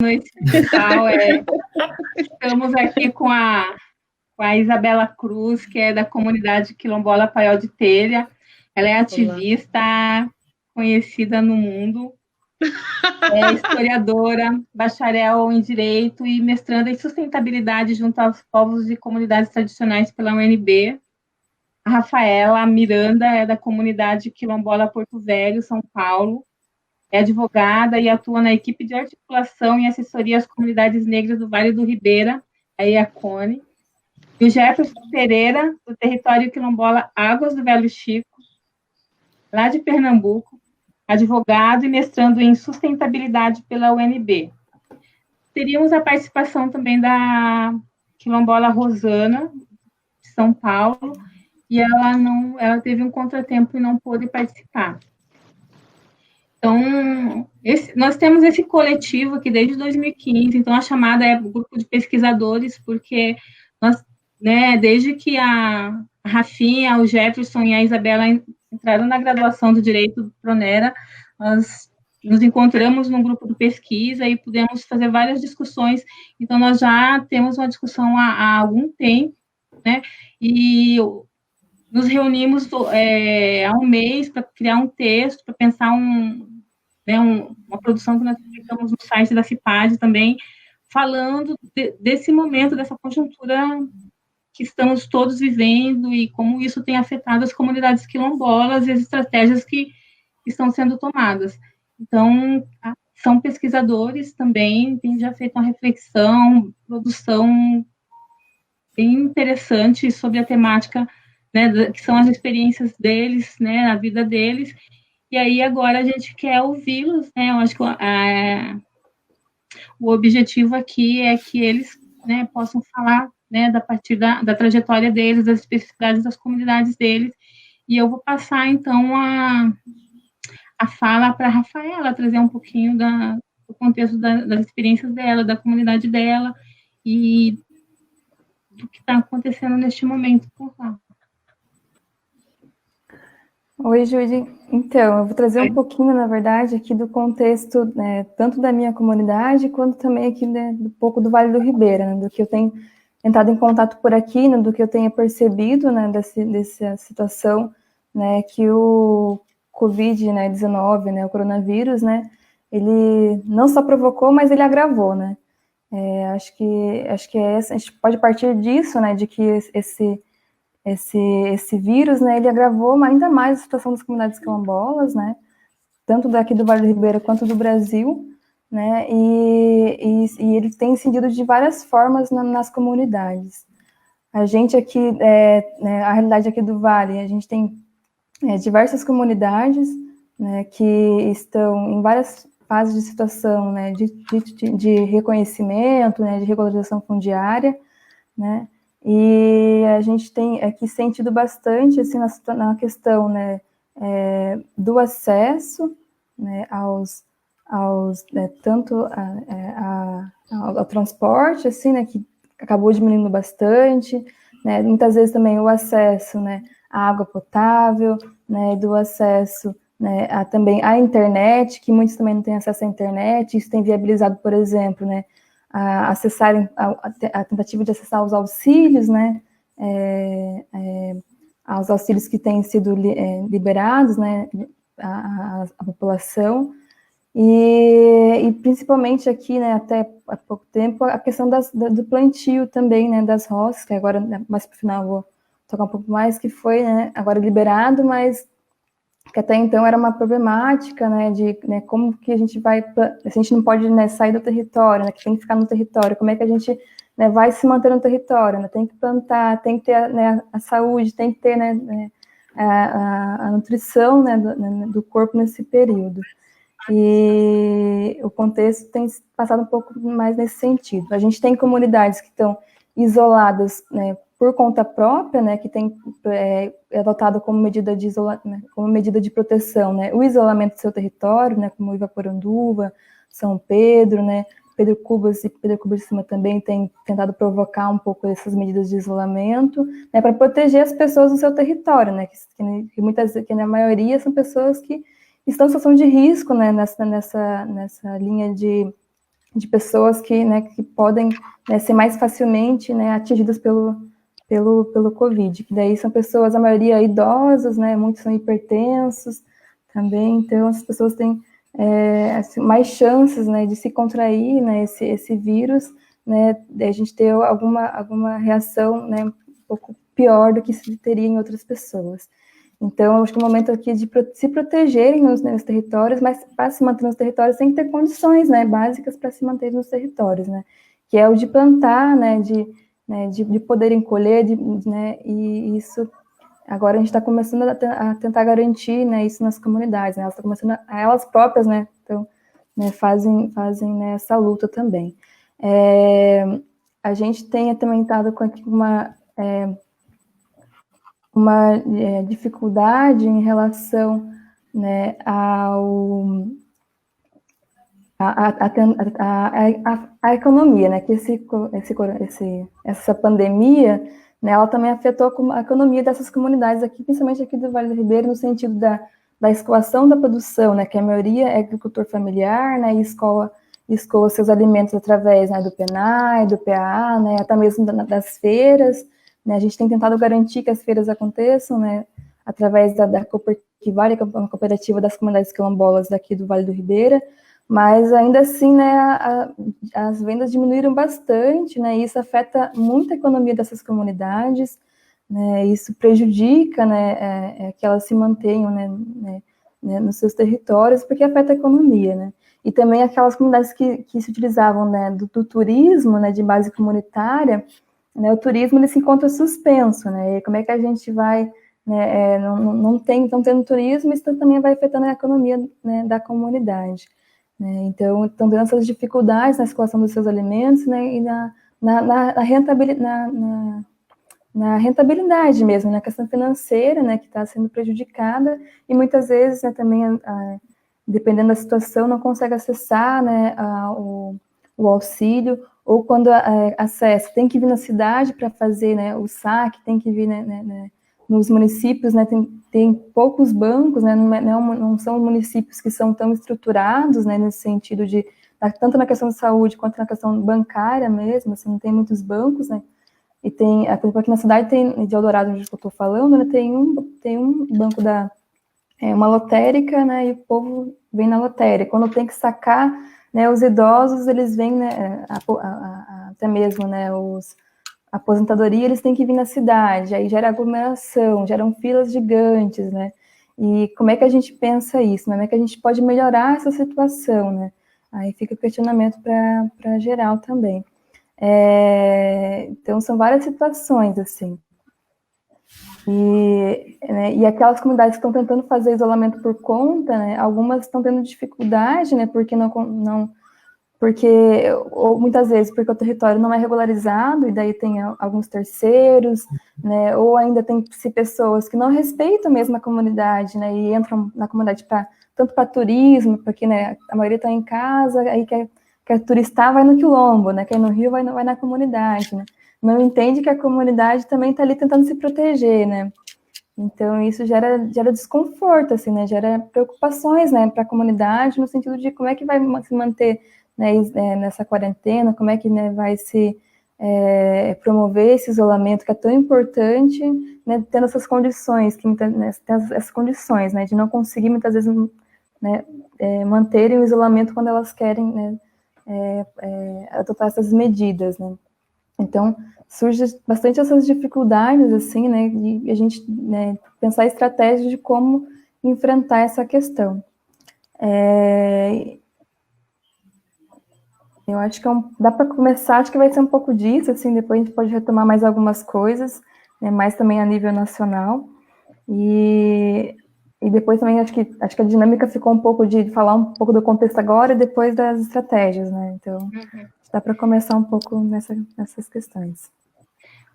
noite, pessoal. Estamos aqui com a Isabela Cruz, que é da comunidade quilombola Paiol de Telha. Ela é ativista, conhecida no mundo, é historiadora, bacharel em Direito e mestranda em Sustentabilidade junto aos povos e comunidades tradicionais pela UNB. A Rafaela Miranda é da comunidade quilombola Porto Velho, São Paulo. É advogada e atua na equipe de articulação e assessoria às comunidades negras do Vale do Ribeira, a IACONE. E o Jefferson Pereira, do território quilombola Águas do Velho Chico, lá de Pernambuco, advogado e mestrando em sustentabilidade pela UNB. Teríamos a participação também da quilombola Rosana, de São Paulo, e ela teve um contratempo e não pôde participar. Então, nós temos esse coletivo aqui desde 2015, então a chamada é grupo de pesquisadores, porque nós, desde que a Rafinha, o Jefferson e a Isabela entraram na graduação do Direito do Pronera, nós nos encontramos num grupo de pesquisa e pudemos fazer várias discussões, então nós já temos uma discussão há algum tempo, e nos reunimos há um mês para criar um texto, para pensar uma produção que nós publicamos no site da CIPAD também, falando desse momento, dessa conjuntura que estamos todos vivendo e como isso tem afetado as comunidades quilombolas e as estratégias que estão sendo tomadas. Então, são pesquisadores também, têm já feito uma reflexão, produção bem interessante sobre a temática, que são as experiências deles, a vida deles, e aí agora a gente quer ouvi-los, Eu acho que o objetivo aqui é que eles, possam falar, a partir da trajetória deles, das especificidades das comunidades deles, e eu vou passar, então, a fala para a Rafaela, trazer um pouquinho do contexto das experiências dela, da comunidade dela, e do que está acontecendo neste momento por lá. Oi, Judy. Então, eu vou trazer um pouquinho, na verdade, aqui do contexto, tanto da minha comunidade, quanto também aqui, um pouco do Vale do Ribeira, do que eu tenho entrado em contato por aqui, do que eu tenho percebido, dessa situação, que o Covid-19, o coronavírus, ele não só provocou, mas ele agravou, acho que a gente pode partir disso, de que esse vírus, ele agravou ainda mais a situação das comunidades quilombolas, tanto daqui do Vale do Ribeira quanto do Brasil, e ele tem incidido de várias formas nas comunidades. A gente aqui, a realidade aqui do Vale, a gente tem diversas comunidades, que estão em várias fases de situação, de reconhecimento, de regularização fundiária, e a gente tem aqui sentido bastante assim, na questão do acesso tanto ao transporte, assim, que acabou diminuindo bastante, muitas vezes também o acesso à água potável, do acesso também à internet, que muitos também não têm acesso à internet, isso tem viabilizado, por exemplo, a tentativa de acessar os auxílios, aos auxílios que têm sido liberados, à população, e principalmente aqui, até há pouco tempo, a questão do plantio também, das roças, que agora, mais para o final, vou tocar um pouco mais, que foi agora liberado, mas que até então era uma problemática, de como que a gente vai, a gente não pode sair do território, que tem que ficar no território, como é que a gente vai se manter no território, tem que plantar, tem que ter a saúde, tem que ter a nutrição do corpo nesse período. E o contexto tem passado um pouco mais nesse sentido. A gente tem comunidades que estão isoladas, por conta própria, que tem adotado como medida de proteção, o isolamento do seu território, como Ivaporanduva, São Pedro, Pedro Cubas e Pedro Cubas de Cima também tem tentado provocar um pouco essas medidas de isolamento, para proteger as pessoas do seu território, que na maioria são pessoas que estão em situação de risco, nessa linha de de pessoas que, né, que podem, né, ser mais facilmente, né, atingidas pelo Covid, que daí são pessoas, a maioria idosas, né, muitos são hipertensos também, então as pessoas têm assim, mais chances, né, de se contrair, né, esse vírus, né, de a gente ter alguma reação, né, um pouco pior do que se teria em outras pessoas. Então, acho que é o momento aqui de se protegerem nos territórios, mas para se manter nos territórios tem que ter condições, né, básicas para se manter nos territórios, né, que é o de plantar, né, de poderem colher, né, e isso agora a gente está começando a tentar garantir, né, isso nas comunidades, né, elas estão começando elas próprias, né, então, né, fazem né, essa luta também. A gente tem também estado com aqui uma dificuldade em relação, né, à economia, né, que essa pandemia, né, ela também afetou a economia dessas comunidades aqui, principalmente aqui do Vale do Ribeira, no sentido da escoação da produção, né, que a maioria é agricultor familiar, né, e escoa seus alimentos através, né, do PENAI, do PAA, né, até mesmo das feiras, né, a gente tem tentado garantir que as feiras aconteçam, né, através da Copertivale, que é uma cooperativa das comunidades quilombolas daqui do Vale do Ribeira, mas ainda assim, né, as vendas diminuíram bastante, né, e isso afeta muito a economia dessas comunidades, né, isso prejudica, né, que elas se mantenham, né, nos seus territórios, porque afeta a economia, né, e também aquelas comunidades que se utilizavam, né, do turismo, né, de base comunitária, né, o turismo ele se encontra suspenso, né, e como é que a gente vai, né, não tendo turismo, isso também vai afetando a economia, né, da comunidade. Né, então, estão tendo essas dificuldades na escoação dos seus alimentos, né, e na rentabilidade mesmo, na questão financeira, né, que está sendo prejudicada, e muitas vezes, né, também, dependendo da situação, não consegue acessar, né, o auxílio, ou quando acessa, tem que vir na cidade para fazer, né, o saque, tem que vir, né, nos municípios, né, tem poucos bancos, né, não são municípios que são tão estruturados, né, nesse sentido de, tanto na questão de saúde quanto na questão bancária mesmo, assim, não tem muitos bancos, né, e tem, aqui na cidade tem, de Eldorado, onde eu estou falando, né, tem um banco uma lotérica, né, e o povo vem na lotérica. Quando tem que sacar, né, os idosos, eles vêm, né, até mesmo, né, a aposentadoria, eles têm que vir na cidade, aí gera aglomeração, geram filas gigantes, né, e como é que a gente pensa isso, né, como é que a gente pode melhorar essa situação, né, aí fica o questionamento para geral também. Então, são várias situações, assim. E aquelas comunidades que estão tentando fazer isolamento por conta, né, algumas estão tendo dificuldade, né, porque ou muitas vezes porque o território não é regularizado, e daí tem alguns terceiros, né, ou ainda tem pessoas que não respeitam mesmo a comunidade, né, e entram na comunidade tanto para turismo, porque, né, a maioria está em casa, aí quer turistar, vai no quilombo, né, quer ir no Rio, vai na comunidade, né, não entende que a comunidade também está ali tentando se proteger, né, então isso gera desconforto, assim, né, gera preocupações, né, para a comunidade, no sentido de como é que vai se manter, né, nessa quarentena, como é que, né, vai se promover esse isolamento que é tão importante, né, tendo essas condições, essas condições, né, de não conseguir muitas vezes, né, manterem o isolamento quando elas querem, né, adotar essas medidas, né. Então, surge bastante essas dificuldades, assim, né, de a gente, né, pensar estratégias de como enfrentar essa questão. Eu acho que dá para começar, acho que vai ser um pouco disso, assim, depois a gente pode retomar mais algumas coisas, né, mais também a nível nacional, e depois também acho que a dinâmica ficou um pouco de falar um pouco do contexto agora e depois das estratégias, né, então dá para começar um pouco nessas questões.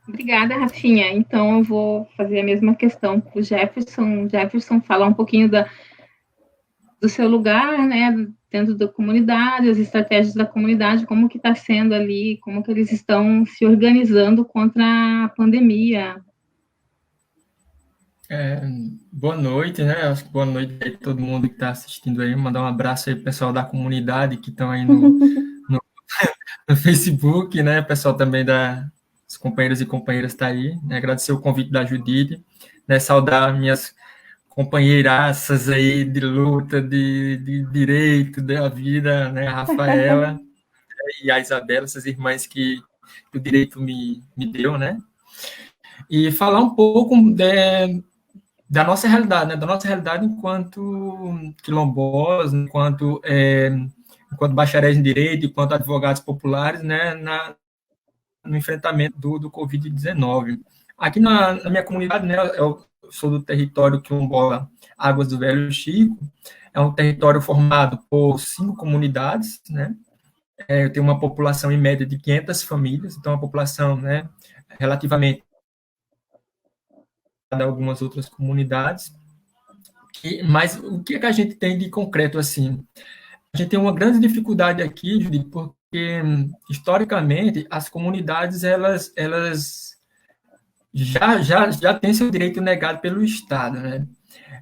Obrigada, Rafinha. Então, eu vou fazer a mesma questão para o Jefferson. Jefferson, falar um pouquinho do seu lugar, né, dentro da comunidade, as estratégias da comunidade, como que está sendo ali, como que eles estão se organizando contra a pandemia. Boa noite, né? Acho que boa noite a todo mundo que está assistindo aí. Mandar um abraço aí pro pessoal da comunidade que estão aí no no Facebook, né? O pessoal também os companheiros e companheiras está aí, né? Agradecer o convite da Judite, né? Saudar minhas companheiraças aí de luta, de direito da vida, né? A Rafaela e a Isabela, essas irmãs que o direito me deu, né? E falar um pouco da nossa realidade, né? Da nossa realidade enquanto quilombolas, enquanto bacharéis em direito, enquanto advogados populares, né? No enfrentamento do Covid-19. Aqui na minha comunidade, né? Eu sou do território quilombola Águas do Velho Chico, é um território formado por 5 comunidades, né? Eu tenho uma população em média de 500 famílias, então é uma população, né, relativamente a algumas outras comunidades. Mas o que é que a gente tem de concreto assim? A gente tem uma grande dificuldade aqui, Judith, porque historicamente as comunidades elas já têm seu direito negado pelo Estado, né?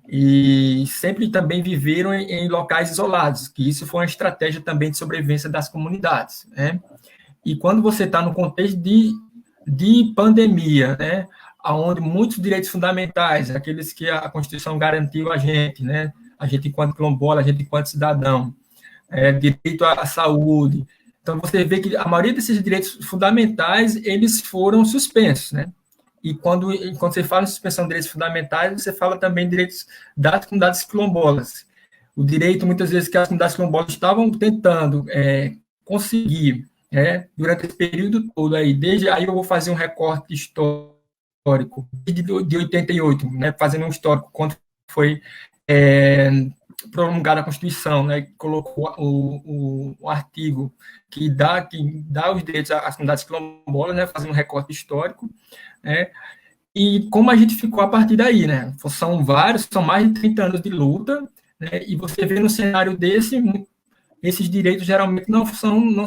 E sempre também viveram em locais isolados, que isso foi uma estratégia também de sobrevivência das comunidades, né? E quando você está no contexto de pandemia, né, onde muitos direitos fundamentais, aqueles que a Constituição garantiu a gente, né, a gente enquanto quilombola, a gente enquanto cidadão, direito à saúde. Então, você vê que a maioria desses direitos fundamentais, eles foram suspensos, né? E quando você fala em suspensão de direitos fundamentais, você fala também de direitos das comunidades quilombolas. O direito, muitas vezes, que as comunidades quilombolas estavam tentando conseguir, durante esse período todo aí, desde aí eu vou fazer um recorte histórico, de 88, né, fazendo um histórico, quando foi promulgada a Constituição, né, que colocou o artigo que dá os direitos às comunidades quilombolas, né, fazendo um recorte histórico, né, e como a gente ficou a partir daí, né, são mais de 30 anos de luta, né, e você vê no cenário esses direitos geralmente não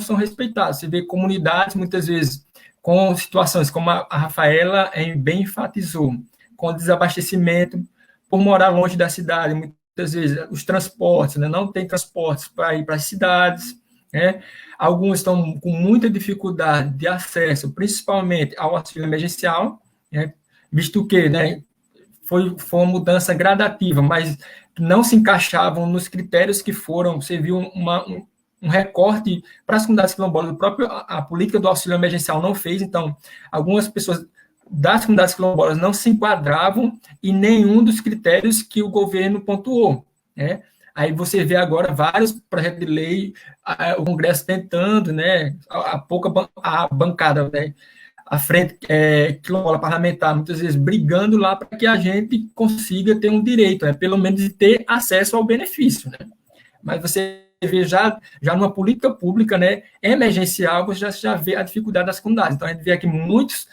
são respeitados. Você vê comunidades, muitas vezes, com situações como a Rafaela bem enfatizou, com desabastecimento, por morar longe da cidade, muitas vezes os transportes, né, não tem transportes para ir para as cidades, né, alguns estão com muita dificuldade de acesso, principalmente ao auxílio emergencial, né, visto que, né, foi uma mudança gradativa, mas não se encaixavam nos critérios que foram, você viu um recorte para as comunidades quilombolas, a política do auxílio emergencial não fez, então, algumas pessoas das comunidades quilombolas não se enquadravam em nenhum dos critérios que o governo pontuou, né? Aí você vê agora vários projetos de lei, o Congresso tentando, né, a bancada, né, a frente quilombola parlamentar, muitas vezes brigando lá para que a gente consiga ter um direito, né, pelo menos de ter acesso ao benefício, né? Mas você vê já numa política pública, né, emergencial, você já vê a dificuldade das comunidades. Então, a gente vê aqui muitos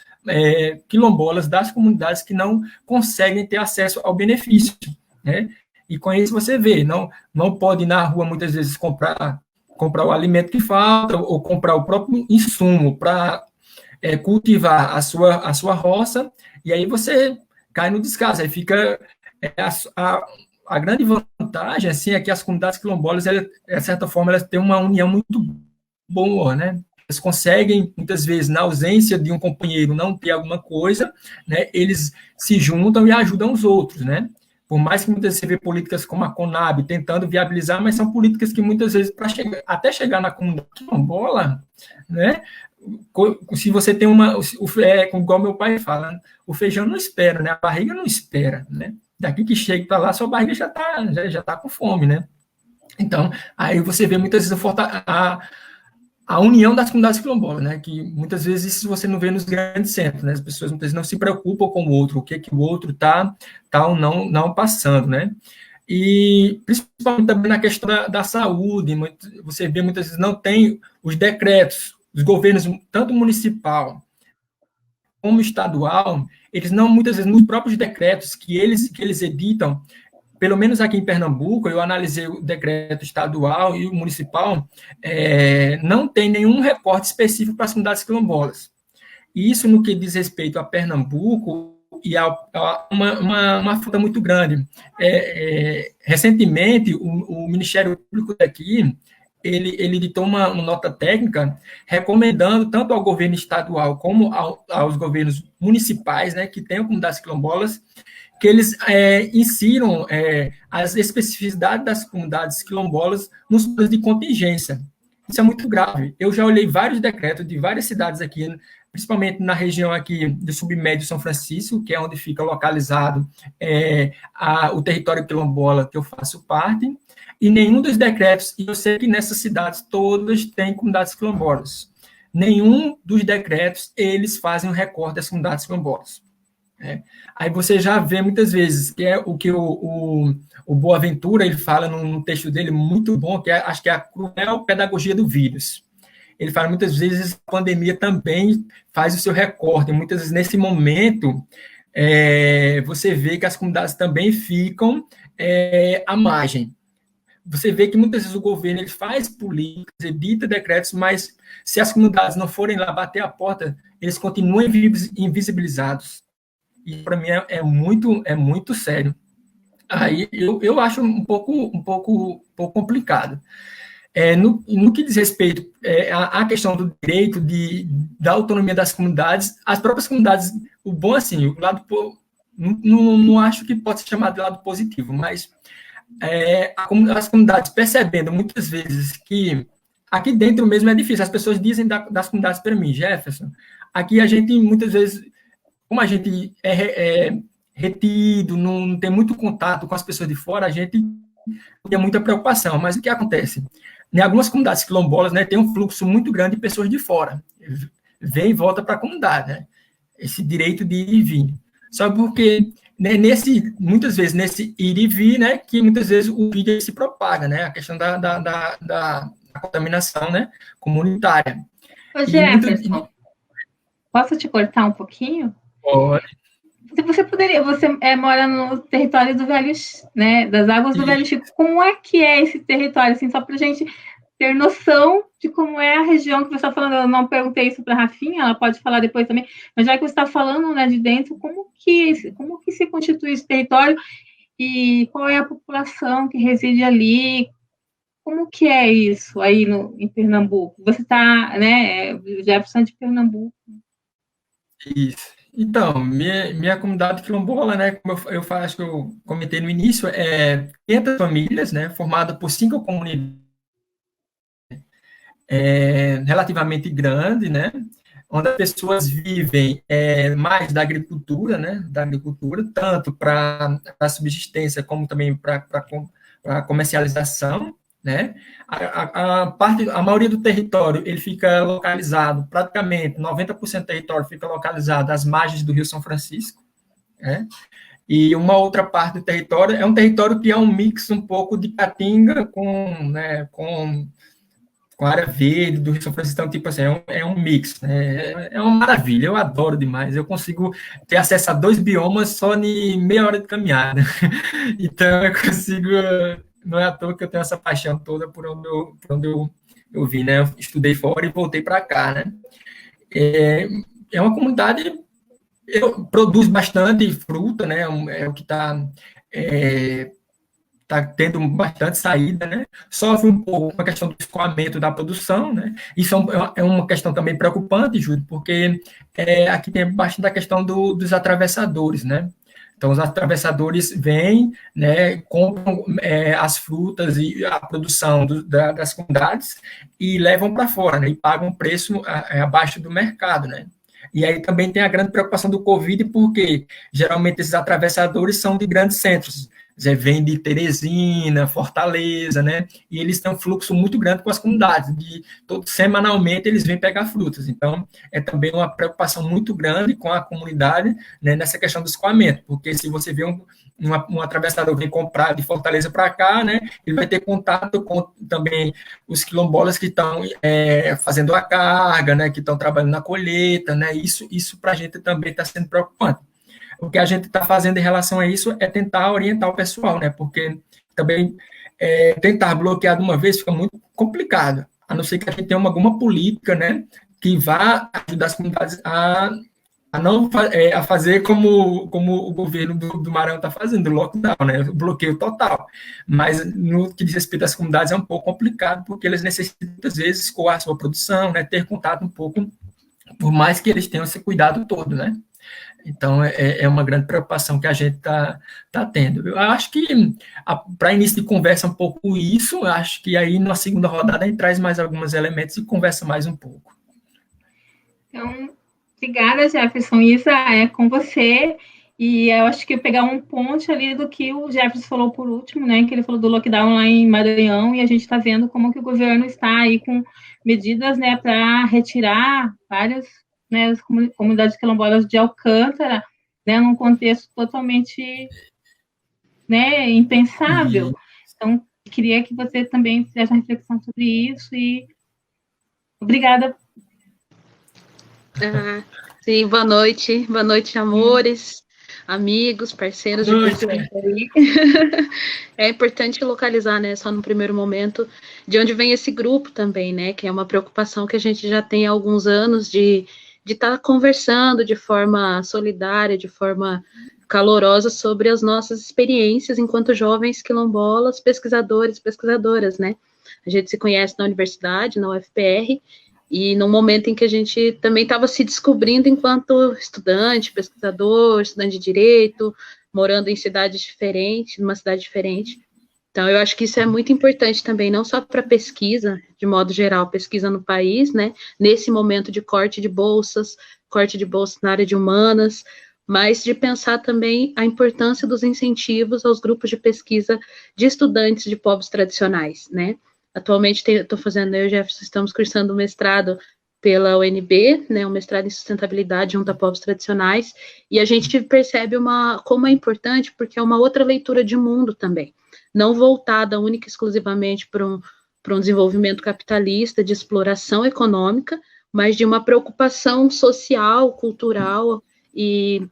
quilombolas das comunidades que não conseguem ter acesso ao benefício, né? E com isso você vê, não pode ir na rua muitas vezes comprar o alimento que falta ou comprar o próprio insumo para cultivar a sua roça, e aí você cai no descaso, aí fica a grande vantagem assim, é que as comunidades quilombolas, de certa forma, elas têm uma união muito boa, né? Eles conseguem, muitas vezes, na ausência de um companheiro não ter alguma coisa, né, eles se juntam e ajudam os outros, né? Por mais que muitas vezes você vê políticas como a Conab tentando viabilizar, mas são políticas que muitas vezes, até chegar na comunidade quilombola, né, se você tem igual meu pai fala, o feijão não espera, né, a barriga não espera, né? Daqui que chega para lá, sua barriga já tá com fome, né? Então, aí você vê muitas vezes a união das comunidades quilombolas, né? Que muitas vezes isso você não vê nos grandes centros, né? As pessoas muitas vezes não se preocupam com o outro, o que o outro tá ou não passando, né? E principalmente também na questão da saúde, você vê muitas vezes não tem os decretos, os governos, tanto municipal como estadual, eles não, muitas vezes, nos próprios decretos que eles editam, pelo menos aqui em Pernambuco, eu analisei o decreto estadual e o municipal, não tem nenhum recorte específico para as comunidades quilombolas. E isso no que diz respeito a Pernambuco, e uma falta muito grande. Recentemente, o Ministério Público daqui ele editou uma nota técnica recomendando tanto ao governo estadual como aos governos municipais, né, que tenham comunidades quilombolas, que eles insiram as especificidades das comunidades quilombolas nos planos de contingência. Isso é muito grave. Eu já olhei vários decretos de várias cidades aqui, principalmente na região aqui do submédio São Francisco, que é onde fica localizado o território quilombola que eu faço parte, e nenhum dos decretos, e eu sei que nessas cidades todas têm comunidades quilombolas, nenhum dos decretos eles fazem o recorte das comunidades quilombolas. Aí você já vê muitas vezes que é o que o Boaventura ele fala num texto dele muito bom, que acho que é a cruel pedagogia do vírus. Ele fala muitas vezes a pandemia também faz o seu recorte. Muitas vezes nesse momento você vê que as comunidades também ficam à margem. Você vê que muitas vezes o governo ele faz políticas, edita decretos, mas se as comunidades não forem lá bater a porta, eles continuam invisibilizados. E para mim é muito sério. Aí eu acho um pouco complicado. No que diz respeito à questão do direito da autonomia das comunidades, as próprias comunidades, o bom assim, o lado não acho que pode ser chamado de lado positivo, mas as comunidades percebendo muitas vezes que aqui dentro mesmo é difícil, as pessoas dizem das comunidades para mim, Jefferson, aqui a gente muitas vezes, como a gente é retido, não tem muito contato com as pessoas de fora, a gente tem muita preocupação. Mas o que acontece? Em algumas comunidades quilombolas, né, tem um fluxo muito grande de pessoas de fora. Vem e volta para a comunidade, né? Esse direito de ir e vir. Só porque, né, muitas vezes, nesse ir e vir, né, que muitas vezes o vídeo se propaga, né? A questão da contaminação, né, comunitária. Ô, Jefferson, posso te cortar um pouquinho? Pode. Você mora no território do Velho, né, das Águas do Velho Chico. Como é que é esse território, assim, só para a gente ter noção de como é a região que você está falando? Eu não perguntei isso para a Rafinha, ela pode falar depois também, mas já que você está falando, né, de dentro, como que se constitui esse território e qual é a população que reside ali? Como que é isso aí em Pernambuco? Você está, né, Jefferson de Pernambuco. Isso. Então, minha comunidade quilombola, né, como eu acho que eu comentei no início, 500 famílias, né, formada por 5 comunidades relativamente grandes, né, onde as pessoas vivem mais da agricultura, né, tanto para a subsistência como também para a comercialização, né? A maioria do território ele fica localizado, praticamente 90% do território fica localizado às margens do Rio São Francisco, né? E uma outra parte do território é um território que é um mix um pouco de Caatinga com a área verde do Rio São Francisco, então, tipo assim, é um mix, né? É uma maravilha, eu adoro demais, eu consigo ter acesso a 2 biomas só em meia hora de caminhada, então eu consigo... Não é à toa que eu tenho essa paixão toda por onde eu vim, né? Eu estudei fora e voltei para cá, né? É uma comunidade, produz bastante fruta, né? É o que está tendo bastante saída, né? Sofre um pouco com a questão do escoamento da produção, né? Isso é uma questão também preocupante, Júlio, porque aqui tem bastante a questão dos atravessadores, né? Então, os atravessadores vêm, né, compram as frutas e a produção das comunidades e levam para fora, né, e pagam um preço abaixo do mercado, né. E aí também tem a grande preocupação do Covid, porque geralmente esses atravessadores são de grandes centros, vem de Teresina, Fortaleza, né? E eles têm um fluxo muito grande com as comunidades. Semanalmente eles vêm pegar frutas. Então, é também uma preocupação muito grande com a comunidade, né, nessa questão do escoamento, porque se você vê um atravessador vem comprar de Fortaleza para cá, né? Ele vai ter contato com também os quilombolas que estão fazendo a carga, né? Que estão trabalhando na colheita, né? Isso para a gente também está sendo preocupante. O que a gente está fazendo em relação a isso é tentar orientar o pessoal, né? Porque também tentar bloquear de uma vez fica muito complicado, a não ser que a gente tenha alguma política, né? Que vá ajudar as comunidades a a fazer como o governo do Maranhão está fazendo, o lockdown, né, o bloqueio total. Mas no que diz respeito às comunidades é um pouco complicado, porque eles necessitam, muitas vezes, escoar a sua produção, né, ter contato um pouco, por mais que eles tenham esse cuidado todo, né? Então, é uma grande preocupação que a gente está tendo. Eu acho que, para início de conversa, um pouco isso, eu acho que aí, na segunda rodada, a gente traz mais alguns elementos e conversa mais um pouco. Então, obrigada, Jefferson. Isa, é com você. E eu acho que eu pegar um ponte ali do que o Jefferson falou por último, né? Que ele falou do lockdown lá em Maranhão, e a gente está vendo como que o governo está aí com medidas, né, para retirar várias, né, as comunidades quilombolas de Alcântara, né, num contexto totalmente, né, impensável. Então, queria que você também fizesse uma reflexão sobre isso e obrigada. Sim, boa noite, amores, amigos, parceiros de aí. É importante localizar, né, só no primeiro momento, de onde vem esse grupo também, né, que é uma preocupação que a gente já tem há alguns anos de estar conversando de forma solidária, de forma calorosa sobre as nossas experiências enquanto jovens quilombolas, pesquisadores, pesquisadoras, né. A gente se conhece na universidade, na UFPR, e num momento em que a gente também estava se descobrindo enquanto estudante, pesquisador, estudante de direito, morando em cidades diferentes, numa cidade diferente. Então, eu acho que isso é muito importante também, não só para pesquisa, de modo geral, pesquisa no país, né, nesse momento de corte de bolsas na área de humanas, mas de pensar também a importância dos incentivos aos grupos de pesquisa de estudantes de povos tradicionais, né. Atualmente estou fazendo, eu e o Jefferson estamos cursando um mestrado pela UNB, né, um mestrado em sustentabilidade junto a povos tradicionais, e a gente percebe como é importante, porque é uma outra leitura de mundo também, não voltada única e exclusivamente para um desenvolvimento capitalista, de exploração econômica, mas de uma preocupação social, cultural e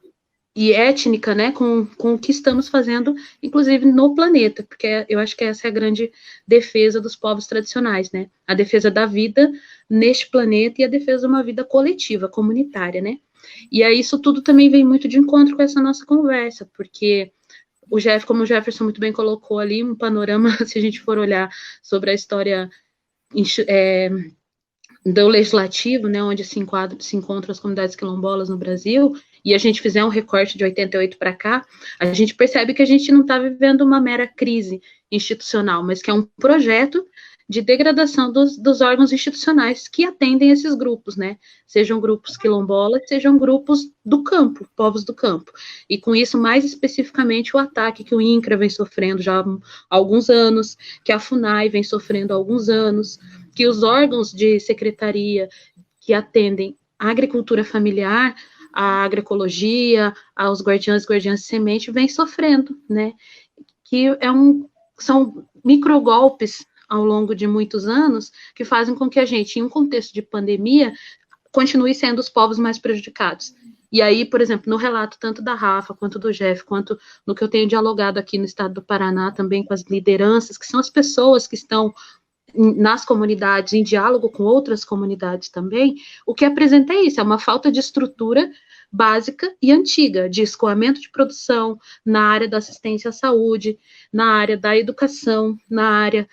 étnica, né, com o que estamos fazendo, inclusive no planeta, porque eu acho que essa é a grande defesa dos povos tradicionais, né, a defesa da vida neste planeta e a defesa de uma vida coletiva, comunitária, né, e aí isso tudo também vem muito de encontro com essa nossa conversa, porque como o Jefferson muito bem colocou ali, um panorama, se a gente for olhar sobre a história do legislativo, né, onde se encontram as comunidades quilombolas no Brasil, e a gente fizer um recorte de 88 para cá, a gente percebe que a gente não está vivendo uma mera crise institucional, mas que é um projeto de degradação dos órgãos institucionais que atendem esses grupos, né? Sejam grupos quilombolas, sejam grupos do campo, povos do campo. E com isso, mais especificamente, o ataque que o INCRA vem sofrendo já há alguns anos, que a FUNAI vem sofrendo há alguns anos, que os órgãos de secretaria que atendem a agricultura familiar, a agroecologia, aos guardiães e guardiãs de semente, vem sofrendo, né? Que são microgolpes ao longo de muitos anos que fazem com que a gente, em um contexto de pandemia, continue sendo os povos mais prejudicados. E aí, por exemplo, no relato tanto da Rafa, quanto do Jeff, quanto no que eu tenho dialogado aqui no estado do Paraná também com as lideranças, que são as pessoas que estão nas comunidades, em diálogo com outras comunidades também, o que apresenta é isso, é uma falta de estrutura básica e antiga, de escoamento de produção, na área da assistência à saúde, na área da educação, na área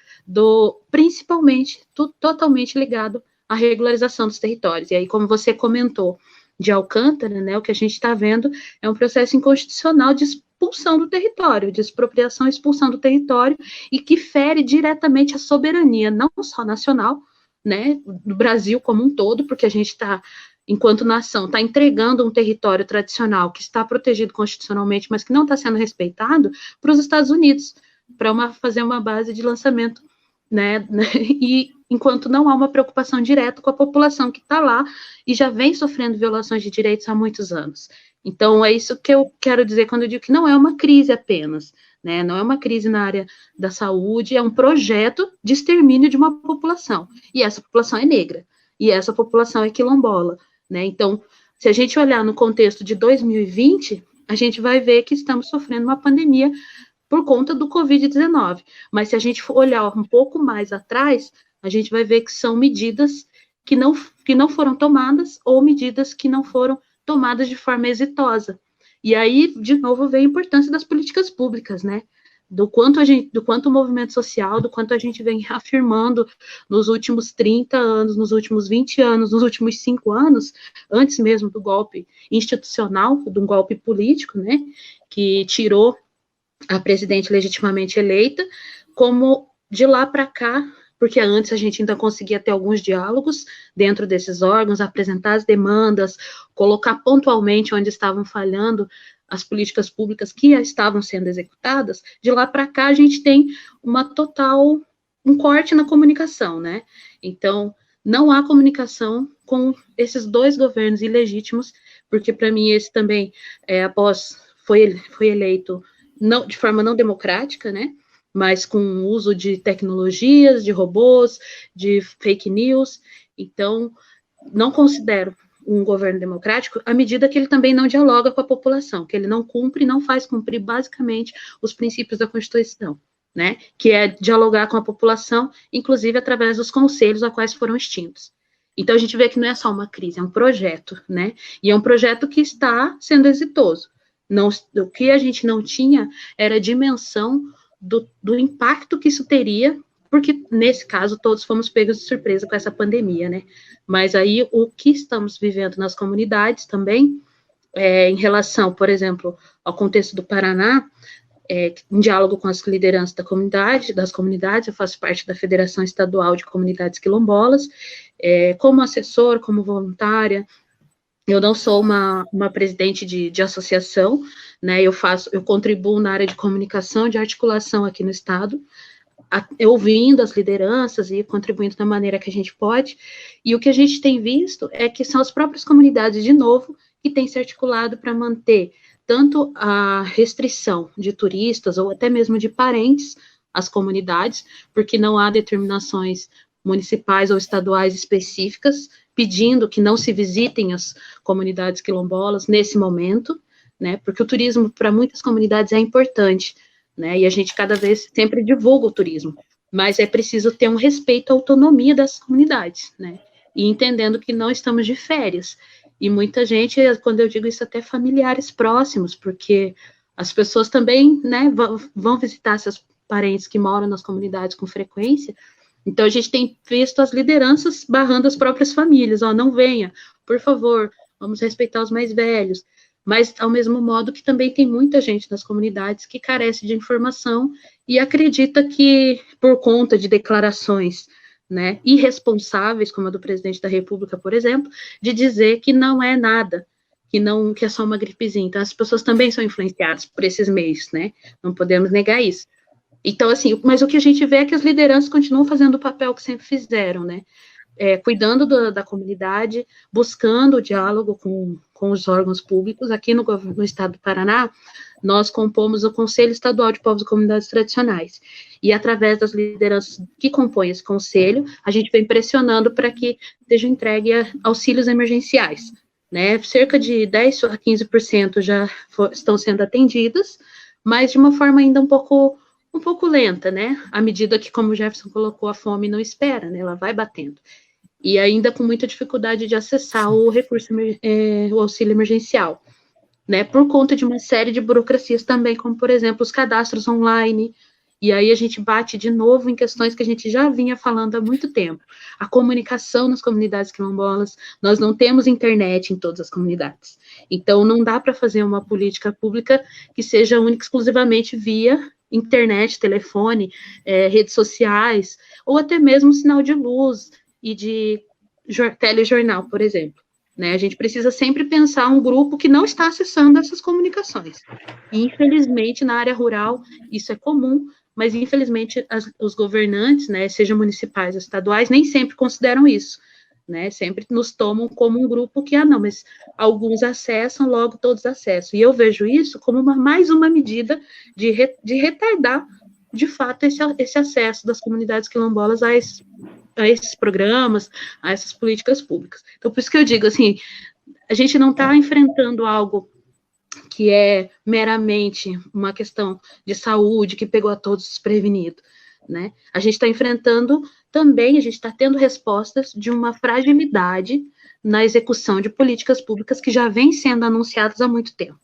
principalmente, tudo totalmente ligado à regularização dos territórios. E aí, como você comentou, de Alcântara, né, o que a gente está vendo é um processo inconstitucional de expulsão do território, de expropriação e expulsão do território, e que fere diretamente a soberania, não só nacional, né, do Brasil como um todo, porque a gente está, enquanto nação, está entregando um território tradicional que está protegido constitucionalmente, mas que não está sendo respeitado, para os Estados Unidos, para fazer uma base de lançamento, né, e enquanto não há uma preocupação direta com a população que está lá e já vem sofrendo violações de direitos há muitos anos. Então, é isso que eu quero dizer quando eu digo que não é uma crise apenas, né? Não é uma crise na área da saúde, é um projeto de extermínio de uma população. E essa população é negra, e essa população é quilombola, né? Então, se a gente olhar no contexto de 2020, a gente vai ver que estamos sofrendo uma pandemia por conta do Covid-19. Mas se a gente for olhar um pouco mais atrás, a gente vai ver que são medidas que não foram tomadas ou medidas que não foram tomadas de forma exitosa. E aí, de novo, vem a importância das políticas públicas, né? Do quanto o movimento social, do quanto a gente vem afirmando nos últimos 30 anos, nos últimos 20 anos, nos últimos 5 anos, antes mesmo do golpe institucional, de um golpe político, né, que tirou a presidente legitimamente eleita, como de lá para cá, porque antes a gente ainda conseguia ter alguns diálogos dentro desses órgãos, apresentar as demandas, colocar pontualmente onde estavam falhando as políticas públicas que já estavam sendo executadas. De lá para cá a gente tem um corte na comunicação, né? Então, não há comunicação com esses 2 governos ilegítimos, porque para mim esse também, foi eleito não, de forma não democrática, né? Mas com o uso de tecnologias, de robôs, de fake news. Então, não considero um governo democrático à medida que ele também não dialoga com a população, que ele não cumpre, não faz cumprir basicamente os princípios da Constituição, né? Que é dialogar com a população, inclusive através dos conselhos a quais foram extintos. Então, a gente vê que não é só uma crise, é um projeto, né? E é um projeto que está sendo exitoso. Não, o que a gente não tinha era a dimensão do impacto que isso teria, porque, nesse caso, todos fomos pegos de surpresa com essa pandemia, né? Mas aí, o que estamos vivendo nas comunidades também, em relação, por exemplo, ao contexto do Paraná, em diálogo com as lideranças das comunidades, eu faço parte da Federação Estadual de Comunidades Quilombolas, como assessor, como voluntária. Eu não sou uma presidente de associação, né? Eu contribuo na área de comunicação, de articulação aqui no estado, ouvindo as lideranças e contribuindo da maneira que a gente pode. E o que a gente tem visto é que são as próprias comunidades, de novo, que têm se articulado para manter tanto a restrição de turistas ou até mesmo de parentes às comunidades, porque não há determinações municipais ou estaduais específicas pedindo que não se visitem as comunidades quilombolas nesse momento, né? Porque o turismo para muitas comunidades é importante, né? E a gente cada vez sempre divulga o turismo, mas é preciso ter um respeito à autonomia das comunidades, né? E entendendo que não estamos de férias. E muita gente, quando eu digo isso, até familiares próximos, porque as pessoas também, né, vão visitar seus parentes que moram nas comunidades com frequência. Então, a gente tem visto as lideranças barrando as próprias famílias, não venha, por favor, vamos respeitar os mais velhos. Mas, ao mesmo modo que também tem muita gente nas comunidades que carece de informação e acredita que, por conta de declarações, né, irresponsáveis, como a do presidente da República, por exemplo, de dizer que não é nada, que é só uma gripezinha. Então, as pessoas também são influenciadas por esses meios, né? Não podemos negar isso. Então, assim, mas o que a gente vê é que as lideranças continuam fazendo o papel que sempre fizeram, né? Cuidando da comunidade, buscando o diálogo com os órgãos públicos. Aqui no estado do Paraná, nós compomos o Conselho Estadual de Povos e Comunidades Tradicionais. E através das lideranças que compõem esse conselho, a gente vem pressionando para que seja entregue auxílios emergenciais, né? Cerca de 10% a 15% já estão sendo atendidas, mas de uma forma ainda um pouco lenta, né? À medida que, como o Jefferson colocou, a fome não espera, né? Ela vai batendo. E ainda com muita dificuldade de acessar o recurso, o auxílio emergencial, né? Por conta de uma série de burocracias também, como, por exemplo, os cadastros online. E aí a gente bate de novo em questões que a gente já vinha falando há muito tempo. A comunicação nas comunidades quilombolas, nós não temos internet em todas as comunidades. Então, não dá para fazer uma política pública que seja única exclusivamente via internet, telefone, redes sociais, ou até mesmo sinal de luz e de telejornal, por exemplo. Né? A gente precisa sempre pensar um grupo que não está acessando essas comunicações. E, infelizmente, na área rural, isso é comum, mas, infelizmente, os governantes, né, sejam municipais ou estaduais, nem sempre consideram isso. Né? Sempre nos tomam como um grupo que, não, mas alguns acessam, logo todos acessam. E eu vejo isso como mais uma medida de retardar, de fato, esse acesso das comunidades quilombolas a esses programas, a essas políticas públicas. Então, por isso que eu digo, assim, a gente não está enfrentando algo que é meramente uma questão de saúde, que pegou a todos desprevenidos, né? A gente está enfrentando também, a gente está tendo respostas de uma fragilidade, na execução de políticas públicas que já vêm sendo anunciadas há muito tempo.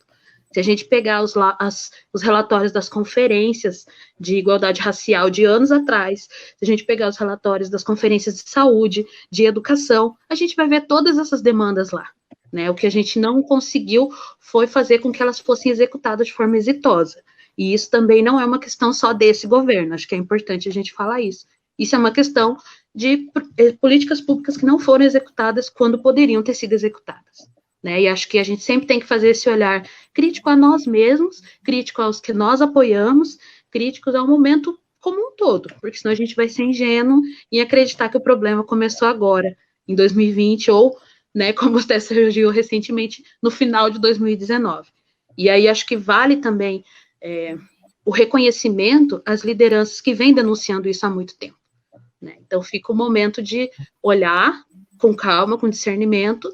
Se a gente pegar os relatórios das conferências de igualdade racial de anos atrás, se a gente pegar os relatórios das conferências de saúde, de educação, a gente vai ver todas essas demandas lá, né? O que a gente não conseguiu foi fazer com que elas fossem executadas de forma exitosa. E isso também não é uma questão só desse governo, acho que é importante a gente falar isso. Isso é uma questão de políticas públicas que não foram executadas quando poderiam ter sido executadas. Né, e acho que a gente sempre tem que fazer esse olhar crítico a nós mesmos, crítico aos que nós apoiamos, críticos ao momento como um todo, porque senão a gente vai ser ingênuo em acreditar que o problema começou agora, em 2020, ou, né, como até surgiu recentemente, no final de 2019. E aí acho que vale também o reconhecimento às lideranças que vêm denunciando isso há muito tempo. Né? Então fica o momento de olhar com calma, com discernimento,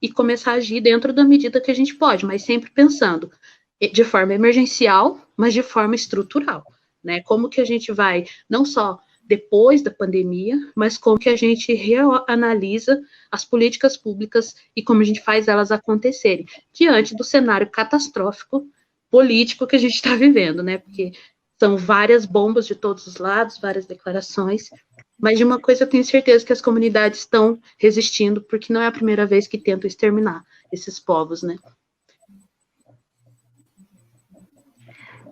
e começar a agir dentro da medida que a gente pode, mas sempre pensando de forma emergencial, mas de forma estrutural, né? Como que a gente vai, não só depois da pandemia, mas como que a gente reanalisa as políticas públicas e como a gente faz elas acontecerem, diante do cenário catastrófico político que a gente está vivendo, né? Porque são várias bombas de todos os lados, várias declarações, mas de uma coisa eu tenho certeza que as comunidades estão resistindo, porque não é a primeira vez que tentam exterminar esses povos, né?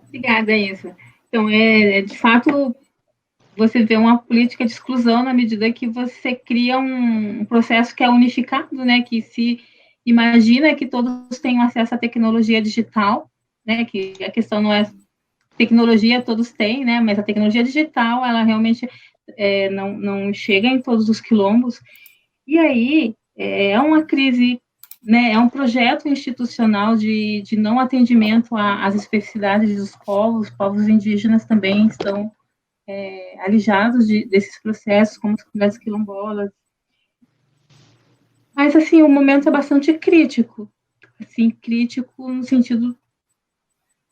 Obrigada, Isa. Então, de fato, você vê uma política de exclusão na medida que você cria um processo que é unificado, né? Que se imagina que todos tenham acesso à tecnologia digital, né? Que a questão não é tecnologia, todos têm, né? Mas a tecnologia digital, ela realmente não chega em todos os quilombos, e aí é uma crise, né, é um projeto institucional de não atendimento às especificidades dos povos indígenas também estão alijados desses processos, como as comunidades quilombolas. Mas, assim, o momento é bastante crítico, assim, crítico no sentido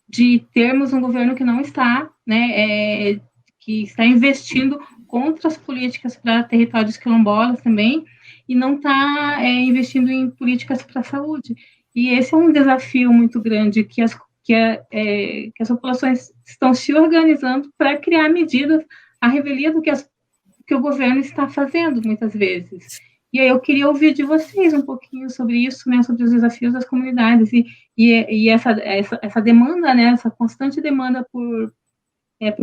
de termos um governo que não está, né, que está investindo contra as políticas para territórios quilombolas também, e não está investindo em políticas para a saúde. E esse é um desafio muito grande que as populações estão se organizando para criar medidas à revelia do que o governo está fazendo, muitas vezes. E aí eu queria ouvir de vocês um pouquinho sobre isso, né, sobre os desafios das comunidades e essa demanda, né, essa constante demanda por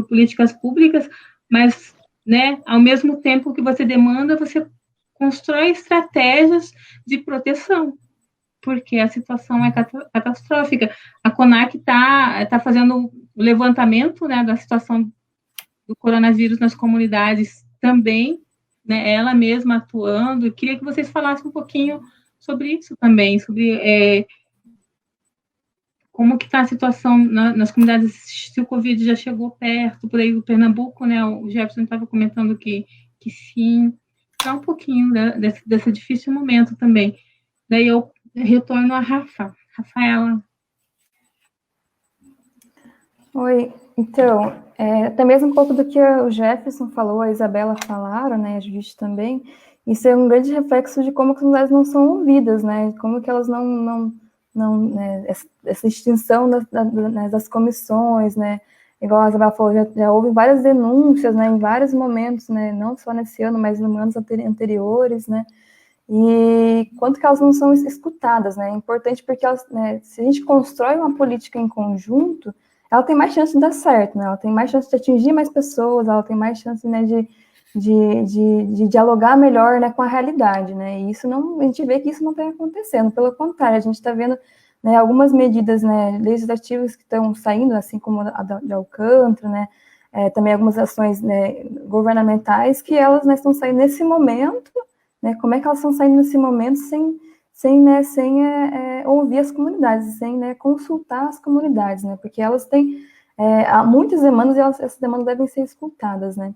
políticas públicas, mas, né, ao mesmo tempo que você demanda, você constrói estratégias de proteção, porque a situação é catastrófica. A CONAC tá fazendo o levantamento, né, da situação do coronavírus nas comunidades também, né, ela mesma atuando. Eu queria que vocês falassem um pouquinho sobre isso também, sobre como que está a situação nas comunidades, se o Covid já chegou perto, por aí do Pernambuco, né, o Jefferson estava comentando que sim, dá um pouquinho desse difícil momento também. Daí eu retorno a Rafaela. Oi, então, até mesmo um pouco do que o Jefferson falou, a Isabela falaram, né, a Judith também, isso é um grande reflexo de como as comunidades não são ouvidas, né, como que elas não né, essa extinção das comissões, né, igual a Isabela falou, já houve várias denúncias, né, em vários momentos, né, não só nesse ano, mas em anos anteriores, né, e quanto que elas não são escutadas, né, é importante porque elas, né, se a gente constrói uma política em conjunto, ela tem mais chance de dar certo, né, ela tem mais chance de atingir mais pessoas, ela tem mais chance, né, de dialogar melhor, né, com a realidade, né, e isso não, a gente vê que isso não está acontecendo, pelo contrário, a gente está vendo, né, algumas medidas, né, legislativas que estão saindo, assim como a de Alcântara, né, também algumas ações, né, governamentais, que elas, né, estão saindo nesse momento, né, como é que elas estão saindo nesse momento sem ouvir as comunidades, sem, né, consultar as comunidades, né, porque elas têm há muitas demandas e essas demandas devem ser escutadas, né.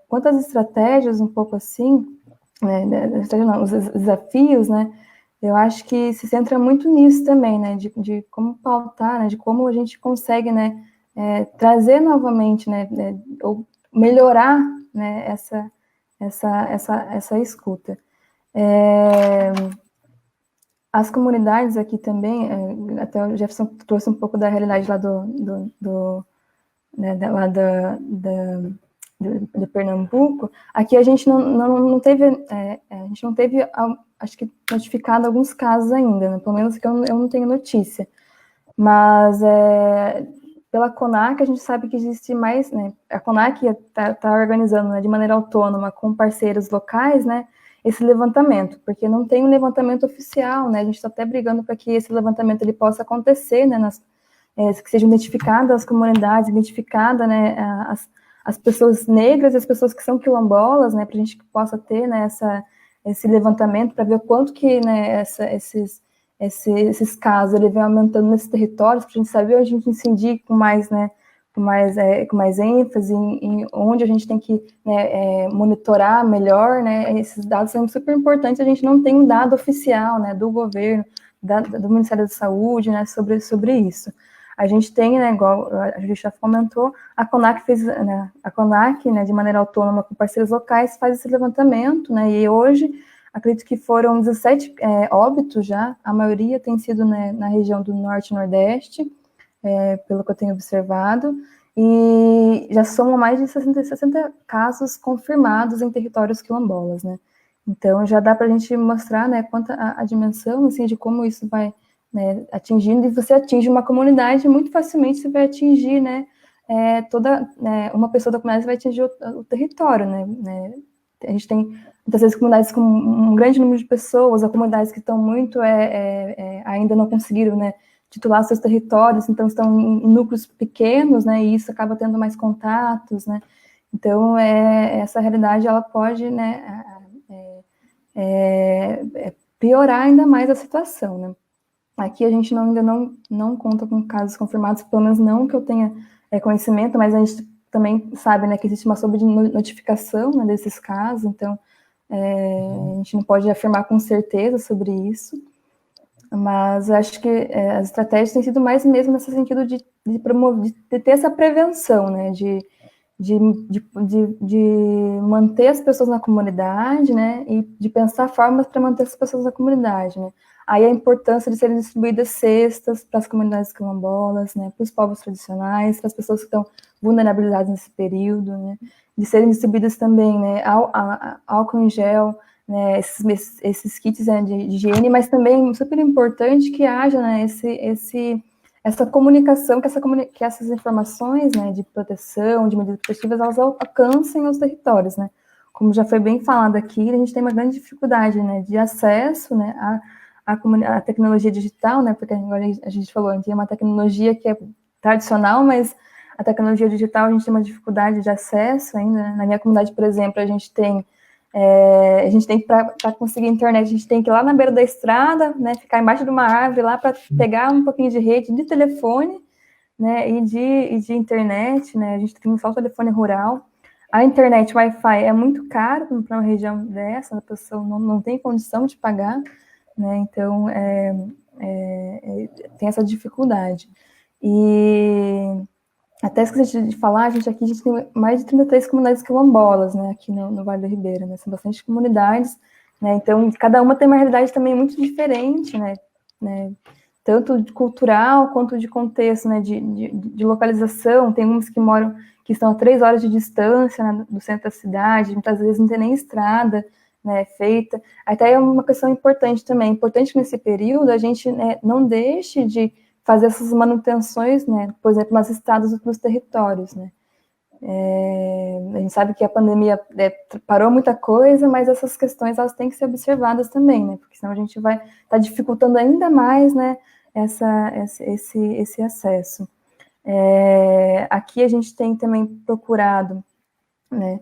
Quanto às estratégias, um pouco assim, os desafios, né, eu acho que se centra muito nisso também, né, de como pautar, né, de como a gente consegue, né, trazer novamente, né, ou melhorar, né, essa escuta. As comunidades aqui também, até o Jefferson trouxe um pouco da realidade lá lá de Pernambuco. Aqui a gente não teve, acho que notificado alguns casos ainda, né? Pelo menos que eu não tenho notícia. Mas pela CONAC a gente sabe que existe mais, né? A CONAC está organizando, né, de maneira autônoma com parceiros locais, né, esse levantamento, porque não tem um levantamento oficial, né? A gente está até brigando para que esse levantamento ele possa acontecer, né, que sejam identificadas as comunidades, identificadas, né, as pessoas negras, as pessoas que são quilombolas, né, para a gente possa ter, né, esse levantamento para ver o quanto que, né, esses casos ele vem aumentando nesses territórios, para a gente saber onde a gente incidir com mais, né, com mais ênfase em onde a gente tem que, né, monitorar melhor, né, esses dados são super importantes. A gente não tem um dado oficial, né, do governo, do Ministério da Saúde, né, sobre isso. A gente tem, né, igual a gente já comentou, a CONAC fez, né, né, de maneira autônoma com parceiros locais, faz esse levantamento, né, e hoje acredito que foram 17 óbitos já, a maioria tem sido, né, na região do Norte e Nordeste, pelo que eu tenho observado, e já somam mais de 60 casos confirmados em territórios quilombolas, né. Então já dá para a gente mostrar, né, quanto a dimensão, assim, de como isso vai, né, atingindo, e você atinge uma comunidade, muito facilmente você vai atingir, né, uma pessoa da comunidade vai atingir o território, né, a gente tem muitas vezes comunidades com um grande número de pessoas, ou comunidades que estão muito, ainda não conseguiram, né, titular seus territórios, então estão em núcleos pequenos, né, e isso acaba tendo mais contatos, né, então essa realidade, ela pode, né, piorar ainda mais a situação, né. Aqui a gente ainda não conta com casos confirmados, pelo menos não que eu tenha conhecimento, mas a gente também sabe, né, que existe uma notificação, né, desses casos, então a gente não pode afirmar com certeza sobre isso, mas eu acho que as estratégias têm sido mais mesmo nesse sentido de promover, de ter essa prevenção, né, de manter as pessoas na comunidade, né, e de pensar formas para manter as pessoas na comunidade, né. Aí a importância de serem distribuídas cestas para as comunidades quilombolas, né, para os povos tradicionais, para as pessoas que estão vulnerabilizadas nesse período, né, de serem distribuídas também, né, álcool em gel, né, esses kits, né, de higiene, mas também super importante que haja, né, essa comunicação, que essas informações, né, de proteção, de medidas protetivas, elas alcancem os territórios, né. Como já foi bem falado aqui, a gente tem uma grande dificuldade, né, de acesso, né, a tecnologia digital, né, porque agora a gente falou, a gente tem uma tecnologia que é tradicional, mas a tecnologia digital a gente tem uma dificuldade de acesso ainda, né? Na minha comunidade, por exemplo, a gente tem para conseguir internet, a gente tem que ir lá na beira da estrada, né, ficar embaixo de uma árvore lá para pegar um pouquinho de rede de telefone, né, e de internet, né, a gente tem só o telefone rural. A internet Wi-Fi é muito caro para uma região dessa, a pessoa não tem condição de pagar, né, então tem essa dificuldade. E até esqueci de falar, a gente tem mais de 33 comunidades quilombolas, né, aqui no Vale do Ribeira, né, são bastante comunidades, né, então cada uma tem uma realidade também muito diferente, né, tanto cultural quanto de contexto, né, de localização. Tem umas que estão a 3 horas de distância, né, do centro da cidade, muitas vezes não tem nem estrada, né, feita. Até é uma questão importante também, importante que nesse período a gente, né, não deixe de fazer essas manutenções, né, por exemplo, nas estradas dos territórios, né. A gente sabe que a pandemia parou muita coisa, mas essas questões elas têm que ser observadas também, né, porque senão a gente vai estar dificultando ainda mais, né, esse acesso. Aqui a gente tem também procurado, né,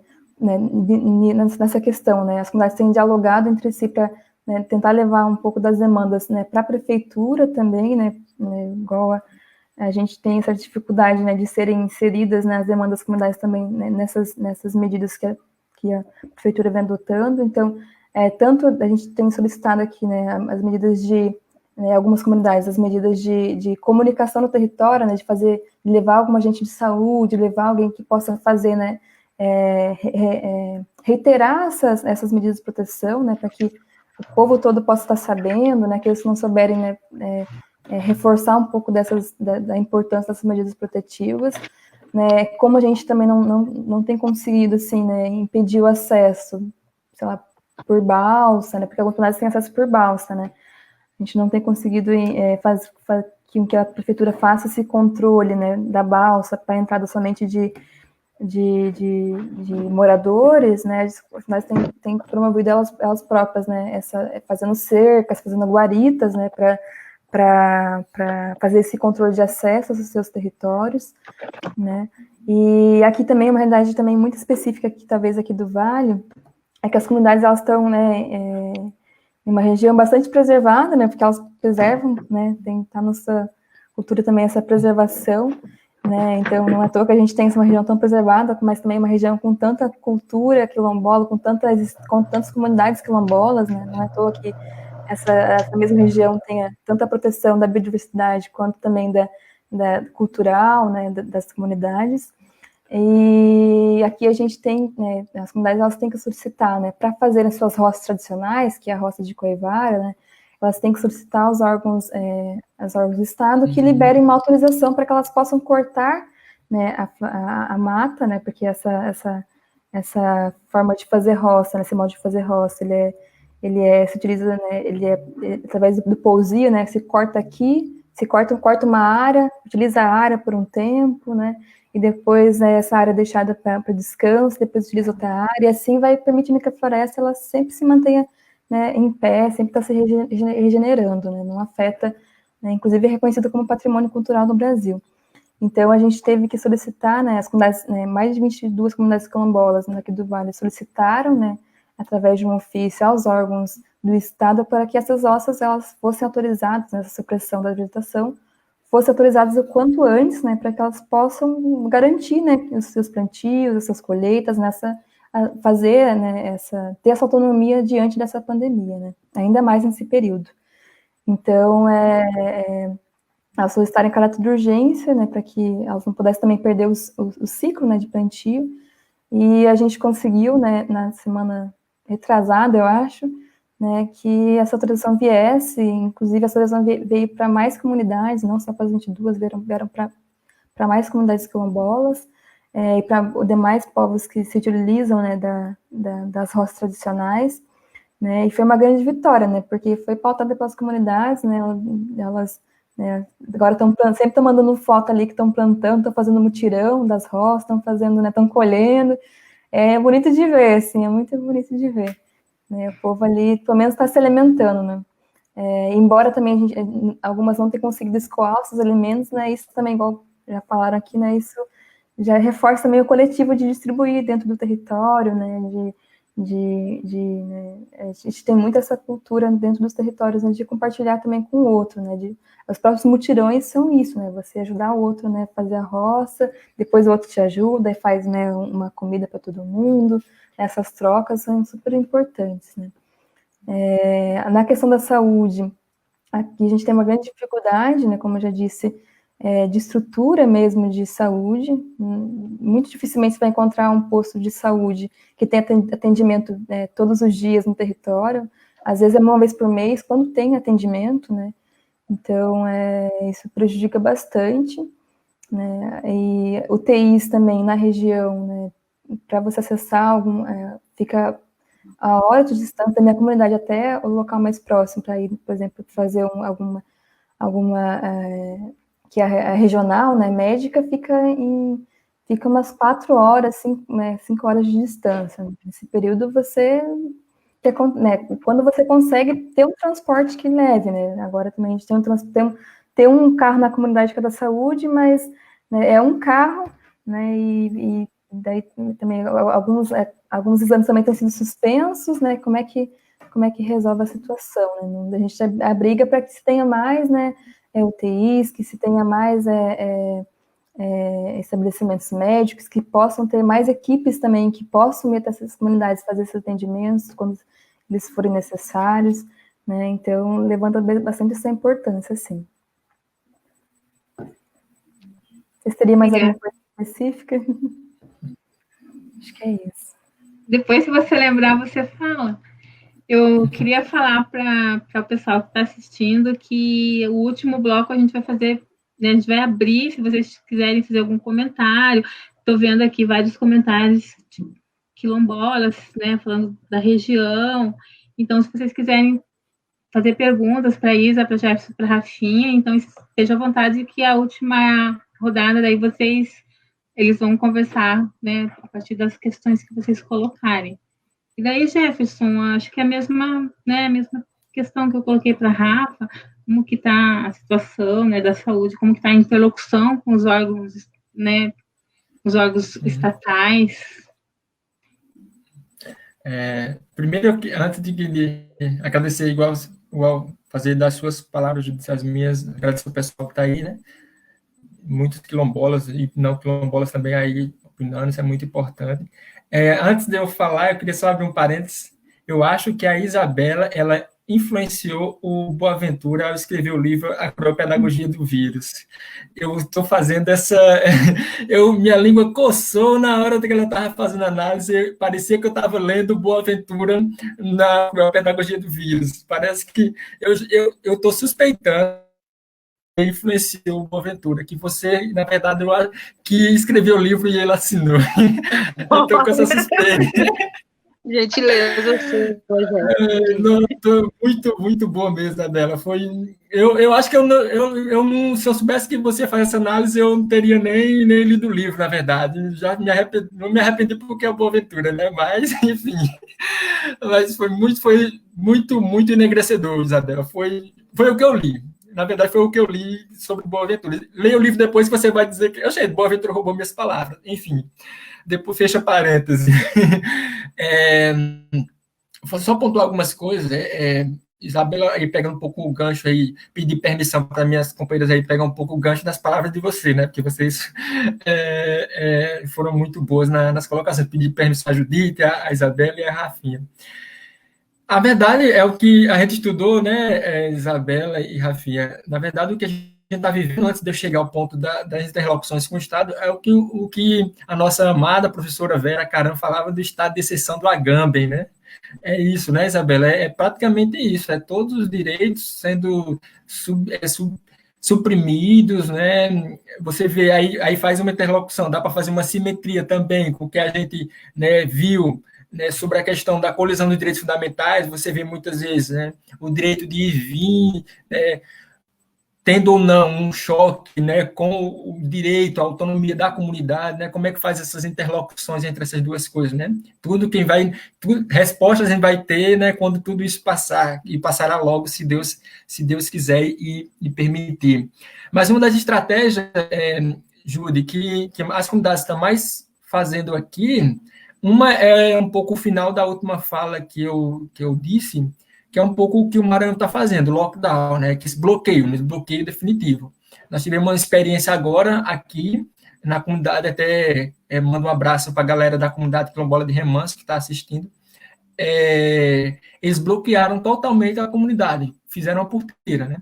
nessa questão, né, as comunidades têm dialogado entre si para, né, tentar levar um pouco das demandas, né, para a prefeitura também, né, igual a gente tem essa dificuldade, né, de serem inseridas, né, as demandas das comunidades também, né, nessas medidas que a prefeitura vem adotando. Então, tanto a gente tem solicitado aqui, né, as medidas algumas comunidades, as medidas de comunicação no território, né, de levar algum agente de saúde, levar alguém que possa fazer, né, reiterar essas medidas de proteção, né, para que o povo todo possa estar sabendo, né, que eles não souberem, né, reforçar um pouco da importância dessas medidas protetivas, né, como a gente também não tem conseguido, assim, né, impedir o acesso, sei lá, por balsa, né, porque algumas comunidades têm acesso por balsa, né, a gente não tem conseguido fazer que a prefeitura faça esse controle, né, da balsa para a entrada somente de moradores, né, as comunidades têm promovido elas próprias, né, fazendo cercas, fazendo guaritas, né, para fazer esse controle de acesso aos seus territórios, né, e aqui também uma realidade também muito específica aqui, talvez aqui do Vale, é que as comunidades elas estão, né, em uma região bastante preservada, né, porque elas preservam, né, tá na nossa cultura também essa preservação, né, então não é à toa que a gente tem uma região tão preservada, mas também uma região com tanta cultura quilombola, com tantas comunidades quilombolas, né, não é à toa que essa mesma região tenha tanta proteção da biodiversidade quanto também da cultural, né, das comunidades. E aqui a gente tem, né, as comunidades elas têm que solicitar, né, para fazerem suas roças tradicionais, que é a roça de Coivara, né, elas têm que solicitar aos órgãos do Estado que liberem uma autorização para que elas possam cortar, né, a mata, né, porque essa forma de fazer roça, né, esse modo de fazer roça, se utiliza, né, através do pousio, né, se corta aqui, corta uma área, utiliza a área por um tempo, né, e depois, né, essa área é deixada para descanso, depois utiliza outra área, e assim vai permitindo que a floresta ela sempre se mantenha, né, em pé, sempre está se regenerando, né, não afeta, né, inclusive é reconhecido como patrimônio cultural no Brasil. Então, a gente teve que solicitar, né, as comunidades, né, mais de 22 comunidades quilombolas, né, aqui do Vale solicitaram, né, através de um ofício aos órgãos do Estado para que essas roças elas fossem autorizadas, nessa supressão da vegetação, fossem autorizadas o quanto antes, né, para que elas possam garantir, né, os seus plantios, as suas colheitas, fazer, né, ter essa autonomia diante dessa pandemia, né, ainda mais nesse período. Então, elas solicitaram em caráter de urgência, né, para que elas não pudessem também perder o ciclo, né, de plantio, e a gente conseguiu, né, na semana retrasada, eu acho, né, que essa autorização viesse, inclusive essa autorização veio para mais comunidades, não só para as 22, vieram para mais comunidades quilombolas, e para os demais povos que se utilizam, né, das roças tradicionais, né, e foi uma grande vitória, né, porque foi pautada pelas comunidades, né, elas né, agora sempre estão mandando foto ali que estão plantando, estão fazendo mutirão das roças, estão fazendo, né, estão colhendo, é bonito de ver, assim, é muito bonito de ver, né, o povo ali, pelo menos está se alimentando, né, embora também algumas não tenham conseguido escoar os seus alimentos, né, isso também, igual já falaram aqui, né, isso já reforça também o coletivo de distribuir dentro do território, né, né, a gente tem muito essa cultura dentro dos territórios, né, de compartilhar também com o outro, né, os próprios mutirões são isso, né, você ajudar o outro, né, fazer a roça, depois o outro te ajuda e faz, né, uma comida para todo mundo, essas trocas são super importantes, né. Na questão da saúde, aqui a gente tem uma grande dificuldade, né, como eu já disse, de estrutura mesmo de saúde, muito dificilmente você vai encontrar um posto de saúde que tenha atendimento todos os dias no território, às vezes é uma vez por mês, quando tem atendimento, né, então isso prejudica bastante, né, e UTIs também na região, né, para você acessar fica a hora de distância da minha comunidade até o local mais próximo para ir, por exemplo, fazer alguma que a regional, né, médica, fica umas 4 horas, 5 horas de distância. Nesse período, né, quando você consegue ter um transporte que leve, né, agora também a gente tem um carro na comunidade que é da saúde, mas né, é um carro, né, e daí também alguns exames também têm sido suspensos, né, como é que resolve a situação, né, a gente abriga para que se tenha mais, né, UTIs, que se tenha mais estabelecimentos médicos, que possam ter mais equipes também, que possam ir até essas comunidades fazer esses atendimentos quando eles forem necessários, né, então levanta bastante essa importância, assim. Vocês teriam mais alguma coisa específica? Acho que é isso. Depois, se você lembrar, você fala. Eu queria falar para o pessoal que está assistindo que o último bloco a gente vai fazer, né, a gente vai abrir, se vocês quiserem fazer algum comentário. Estou vendo aqui vários comentários de quilombolas, né, falando da região. Então, se vocês quiserem fazer perguntas para a Isa, para a Jefferson, para a Rafinha, então esteja à vontade que a última rodada daí eles vão conversar, né, a partir das questões que vocês colocarem. E daí, Jefferson, acho que é a mesma questão que eu coloquei para a Rafa, como que está a situação, né, da saúde, como que está a interlocução com os órgãos, né, os órgãos estatais. Primeiro, antes de agradecer, igual fazer das suas palavras, das minhas, agradecer o pessoal que está aí, né, muitos quilombolas e não quilombolas também aí opinando, isso é muito importante. Antes de eu falar, eu queria só abrir um parênteses. Eu acho que a Isabela, ela influenciou o Boaventura ao escrever o livro A Cruel Pedagogia do Vírus. Eu estou fazendo minha língua coçou na hora que ela estava fazendo a análise, parecia que eu estava lendo Boaventura na Cruel Pedagogia do Vírus. Parece que eu estou suspeitando influenciou o Boaventura, que você, na verdade, que escreveu o livro e ele assinou. Eu estou com essa suspeita. Gentileza, sim. Muito, muito boa mesmo dela. Eu acho que eu não, se eu soubesse que você faz essa análise, eu não teria nem lido o livro, na verdade. Não me arrependi porque é o Boaventura, né? Mas, enfim. Mas foi muito, muito enegrecedor, Isabela. Foi o que eu li. Na verdade, foi o que eu li sobre Boaventura. Leia o livro depois que você vai dizer que... Achei, Boaventura roubou minhas palavras. Enfim, depois fecha parênteses. Vou só pontuar algumas coisas. Isabela, aí pegando um pouco o gancho aí, pedir permissão para minhas companheiras aí pegar um pouco o gancho das palavras de você, né? Porque vocês foram muito boas nas colocações. Pedir permissão a Judite, a Isabela e a Rafinha. A verdade é o que a gente estudou, né, Isabela e Rafinha. Na verdade, o que a gente está vivendo antes de eu chegar ao ponto das interlocuções com o Estado é o que a nossa amada professora Vera Caram falava do estado de exceção do Agamben, né? É isso, né, Isabela? É praticamente isso. É todos os direitos sendo suprimidos, né? Você vê aí faz uma interlocução, dá para fazer uma simetria também com o que a gente, né, viu, né, sobre a questão da colisão dos direitos fundamentais. Você vê muitas vezes, né, o direito de ir e vir, né, tendo ou não um choque, né, com o direito, a autonomia da comunidade, né, como é que faz essas interlocuções entre essas duas coisas, né? Respostas a gente vai ter, né, quando tudo isso passar, e passará logo, se Deus quiser e permitir. Mas uma das estratégias, Judy, que as comunidades estão mais fazendo aqui, uma é um pouco o final da última fala que eu disse, que é um pouco o que o Maranhão está fazendo, o lockdown, né, que esse bloqueio definitivo. Nós tivemos uma experiência agora aqui na comunidade, até mando um abraço para a galera da comunidade quilombola de Remanso que está assistindo. Eles bloquearam totalmente a comunidade, fizeram uma porteira, né?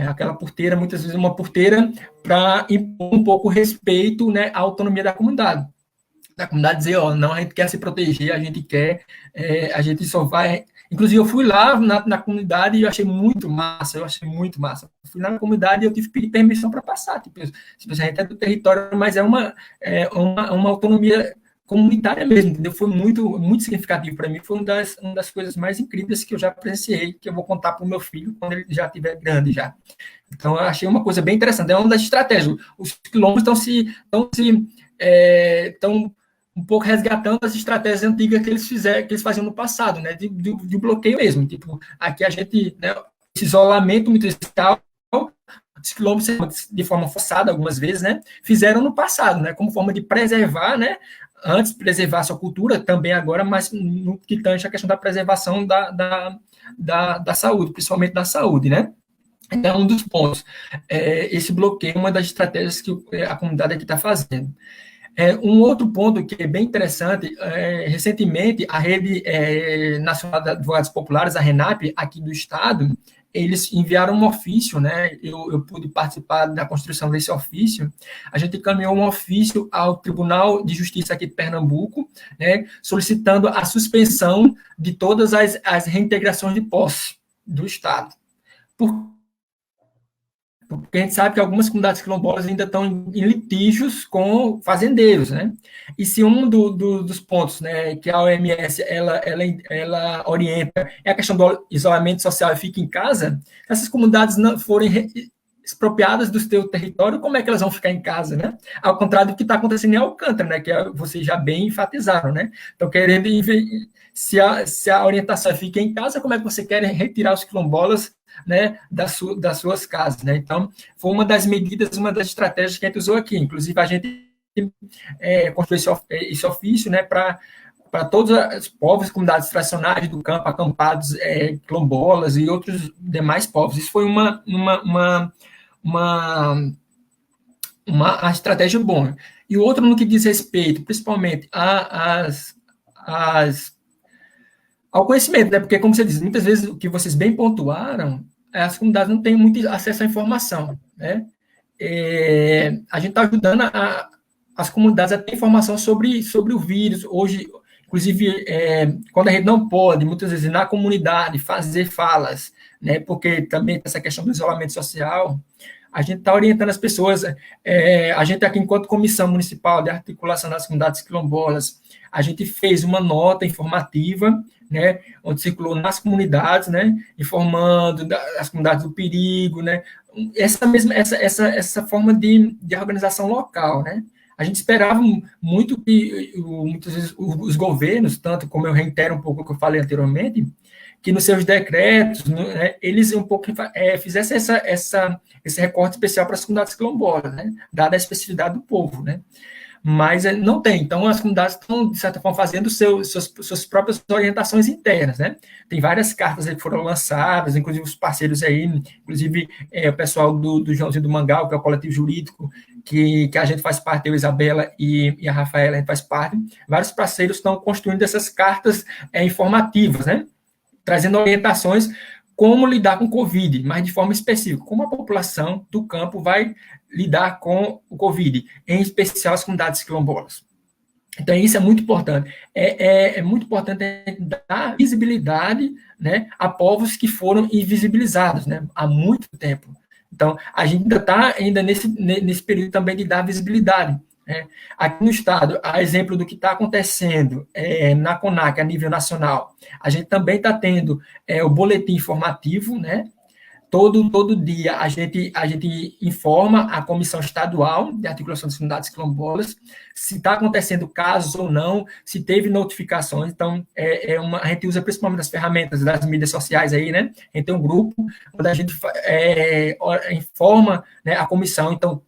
Aquela porteira, muitas vezes uma porteira para impor um pouco o respeito, né, à autonomia da comunidade. Da comunidade dizer, não, a gente quer se proteger, a gente só vai... Inclusive, eu fui lá na comunidade e eu achei muito massa, Fui lá na comunidade e eu tive que pedir permissão para passar. Tipo, a gente é do território, mas é uma autonomia comunitária mesmo, entendeu? Foi muito, muito significativo para mim, foi uma das coisas mais incríveis que eu já presenciei, que eu vou contar para o meu filho quando ele já estiver grande já. Então, eu achei uma coisa bem interessante, é uma das estratégias. Os quilombos estão um pouco resgatando as estratégias antigas que eles faziam no passado, né, de bloqueio mesmo. Tipo, aqui a gente, né, esse isolamento muito especial, os quilombos, de forma forçada, algumas vezes, né, fizeram no passado, né, como forma de preservar, né, antes preservar a sua cultura, também agora, mas no que tange a questão da preservação da saúde, principalmente da saúde, né. Então, um dos pontos, esse bloqueio é uma das estratégias que a comunidade aqui está fazendo. Um outro ponto que é bem interessante, recentemente, a Rede Nacional de Advogados Populares, a RENAP, aqui do Estado, eles enviaram um ofício, né? Eu pude participar da construção desse ofício. A gente encaminhou um ofício ao Tribunal de Justiça aqui de Pernambuco, né? Solicitando a suspensão de todas as reintegrações de posse do Estado. Porque a gente sabe que algumas comunidades quilombolas ainda estão em litígios com fazendeiros, né? E se um dos pontos, né, que a OMS ela orienta é a questão do isolamento social e fica em casa, se essas comunidades não forem expropriadas do seu território, como é que elas vão ficar em casa, né? Ao contrário do que está acontecendo em Alcântara, né, que vocês já bem enfatizaram, né? Então, querendo se a orientação fica em casa, como é que você quer retirar os quilombolas, né, das suas casas, né? Então, foi uma das medidas, uma das estratégias que a gente usou aqui. Inclusive, a gente construiu esse ofício, né, para todos os povos, comunidades tradicionais do campo, acampados, quilombolas e outros demais povos. Isso foi uma estratégia boa. E o outro no que diz respeito, principalmente, ao conhecimento, né? Porque, como você diz, muitas vezes o que vocês bem pontuaram, as comunidades não têm muito acesso à informação, né? A gente está ajudando as comunidades a ter informação sobre o vírus. Hoje, inclusive, quando a gente não pode, muitas vezes, na comunidade, fazer falas, né? Porque também tem essa questão do isolamento social, a gente está orientando as pessoas. A gente aqui, enquanto Comissão Municipal de Articulação das Comunidades Quilombolas, a gente fez uma nota informativa, né, onde circulou nas comunidades, né, informando as comunidades do perigo, né, essa forma de organização local, né. A gente esperava muito que, muitas vezes, os governos, tanto como eu reitero um pouco o que eu falei anteriormente, que nos seus decretos, né, eles um pouco fizessem esse recorte especial para as comunidades quilombolas, né, dada a especificidade do povo, né. Mas não tem. Então, as comunidades estão, de certa forma, fazendo suas próprias orientações internas, né? Tem várias cartas aí que foram lançadas, inclusive os parceiros aí, inclusive o pessoal do Joãozinho do Mangal, que é o coletivo jurídico, que a gente faz parte, eu, Isabela e a Rafaela, a gente faz parte. Vários parceiros estão construindo essas cartas informativas, né? Trazendo orientações como lidar com o Covid, mas de forma específica, como a população do campo vai lidar com o Covid, em especial as comunidades quilombolas. Então, isso é muito importante. É muito importante dar visibilidade, né, a povos que foram invisibilizados, né, há muito tempo. Então, a gente ainda está nesse período também de dar visibilidade. Aqui no Estado, a exemplo do que está acontecendo na CONAC, a nível nacional, a gente também está tendo o boletim informativo, né? Todo dia a gente informa a Comissão Estadual de Articulação das Comunidades Quilombolas se está acontecendo casos ou não, se teve notificações. Então, a gente usa principalmente as ferramentas das mídias sociais aí, né? A gente tem um grupo onde a gente informa, né, a comissão. Então,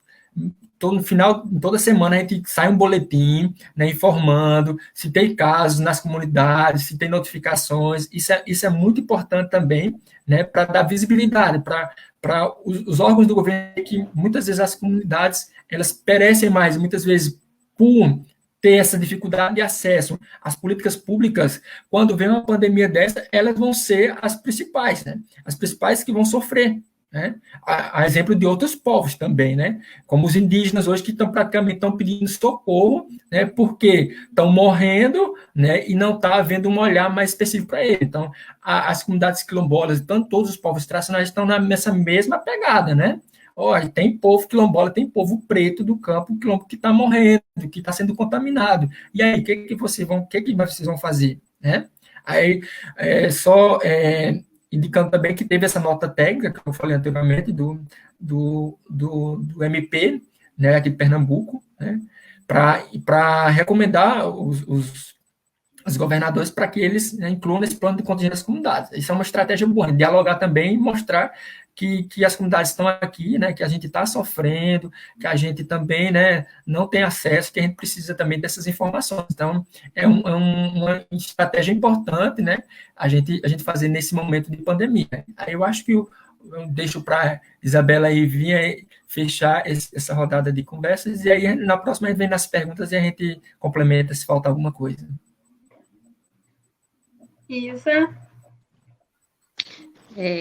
no final, toda semana a gente sai um boletim, né, informando se tem casos nas comunidades, se tem notificações. Isso é muito importante também, né, para dar visibilidade para os órgãos do governo, que muitas vezes as comunidades elas perecem mais, muitas vezes por ter essa dificuldade de acesso às políticas públicas. Quando vem uma pandemia dessa, elas vão ser as principais, né, as principais que vão sofrer. Né? A exemplo de outros povos também, né? Como os indígenas hoje que praticamente estão pedindo socorro, né? Porque estão morrendo, né? E não está havendo um olhar mais específico para eles. Então, as comunidades quilombolas, tanto todos os povos tradicionais estão nessa mesma pegada, né? Olha, tem povo quilombola, tem povo preto do campo quilombo que está morrendo, que está sendo contaminado. E aí, o que vocês vão fazer, né? Aí, indicando também que teve essa nota técnica, que eu falei anteriormente, do MP, né, aqui de Pernambuco, né, para recomendar os governadores para que eles, né, incluam nesse plano de contingência das comunidades. Isso é uma estratégia boa, dialogar também e mostrar que as comunidades estão aqui, né, que a gente está sofrendo, que a gente também, né, não tem acesso, que a gente precisa também dessas informações. Então, uma estratégia importante, né, a gente fazer nesse momento de pandemia. Aí eu acho que eu deixo para Isabela aí vir aí fechar essa rodada de conversas, e aí na próxima a gente vem nas perguntas e a gente complementa se falta alguma coisa. Isa?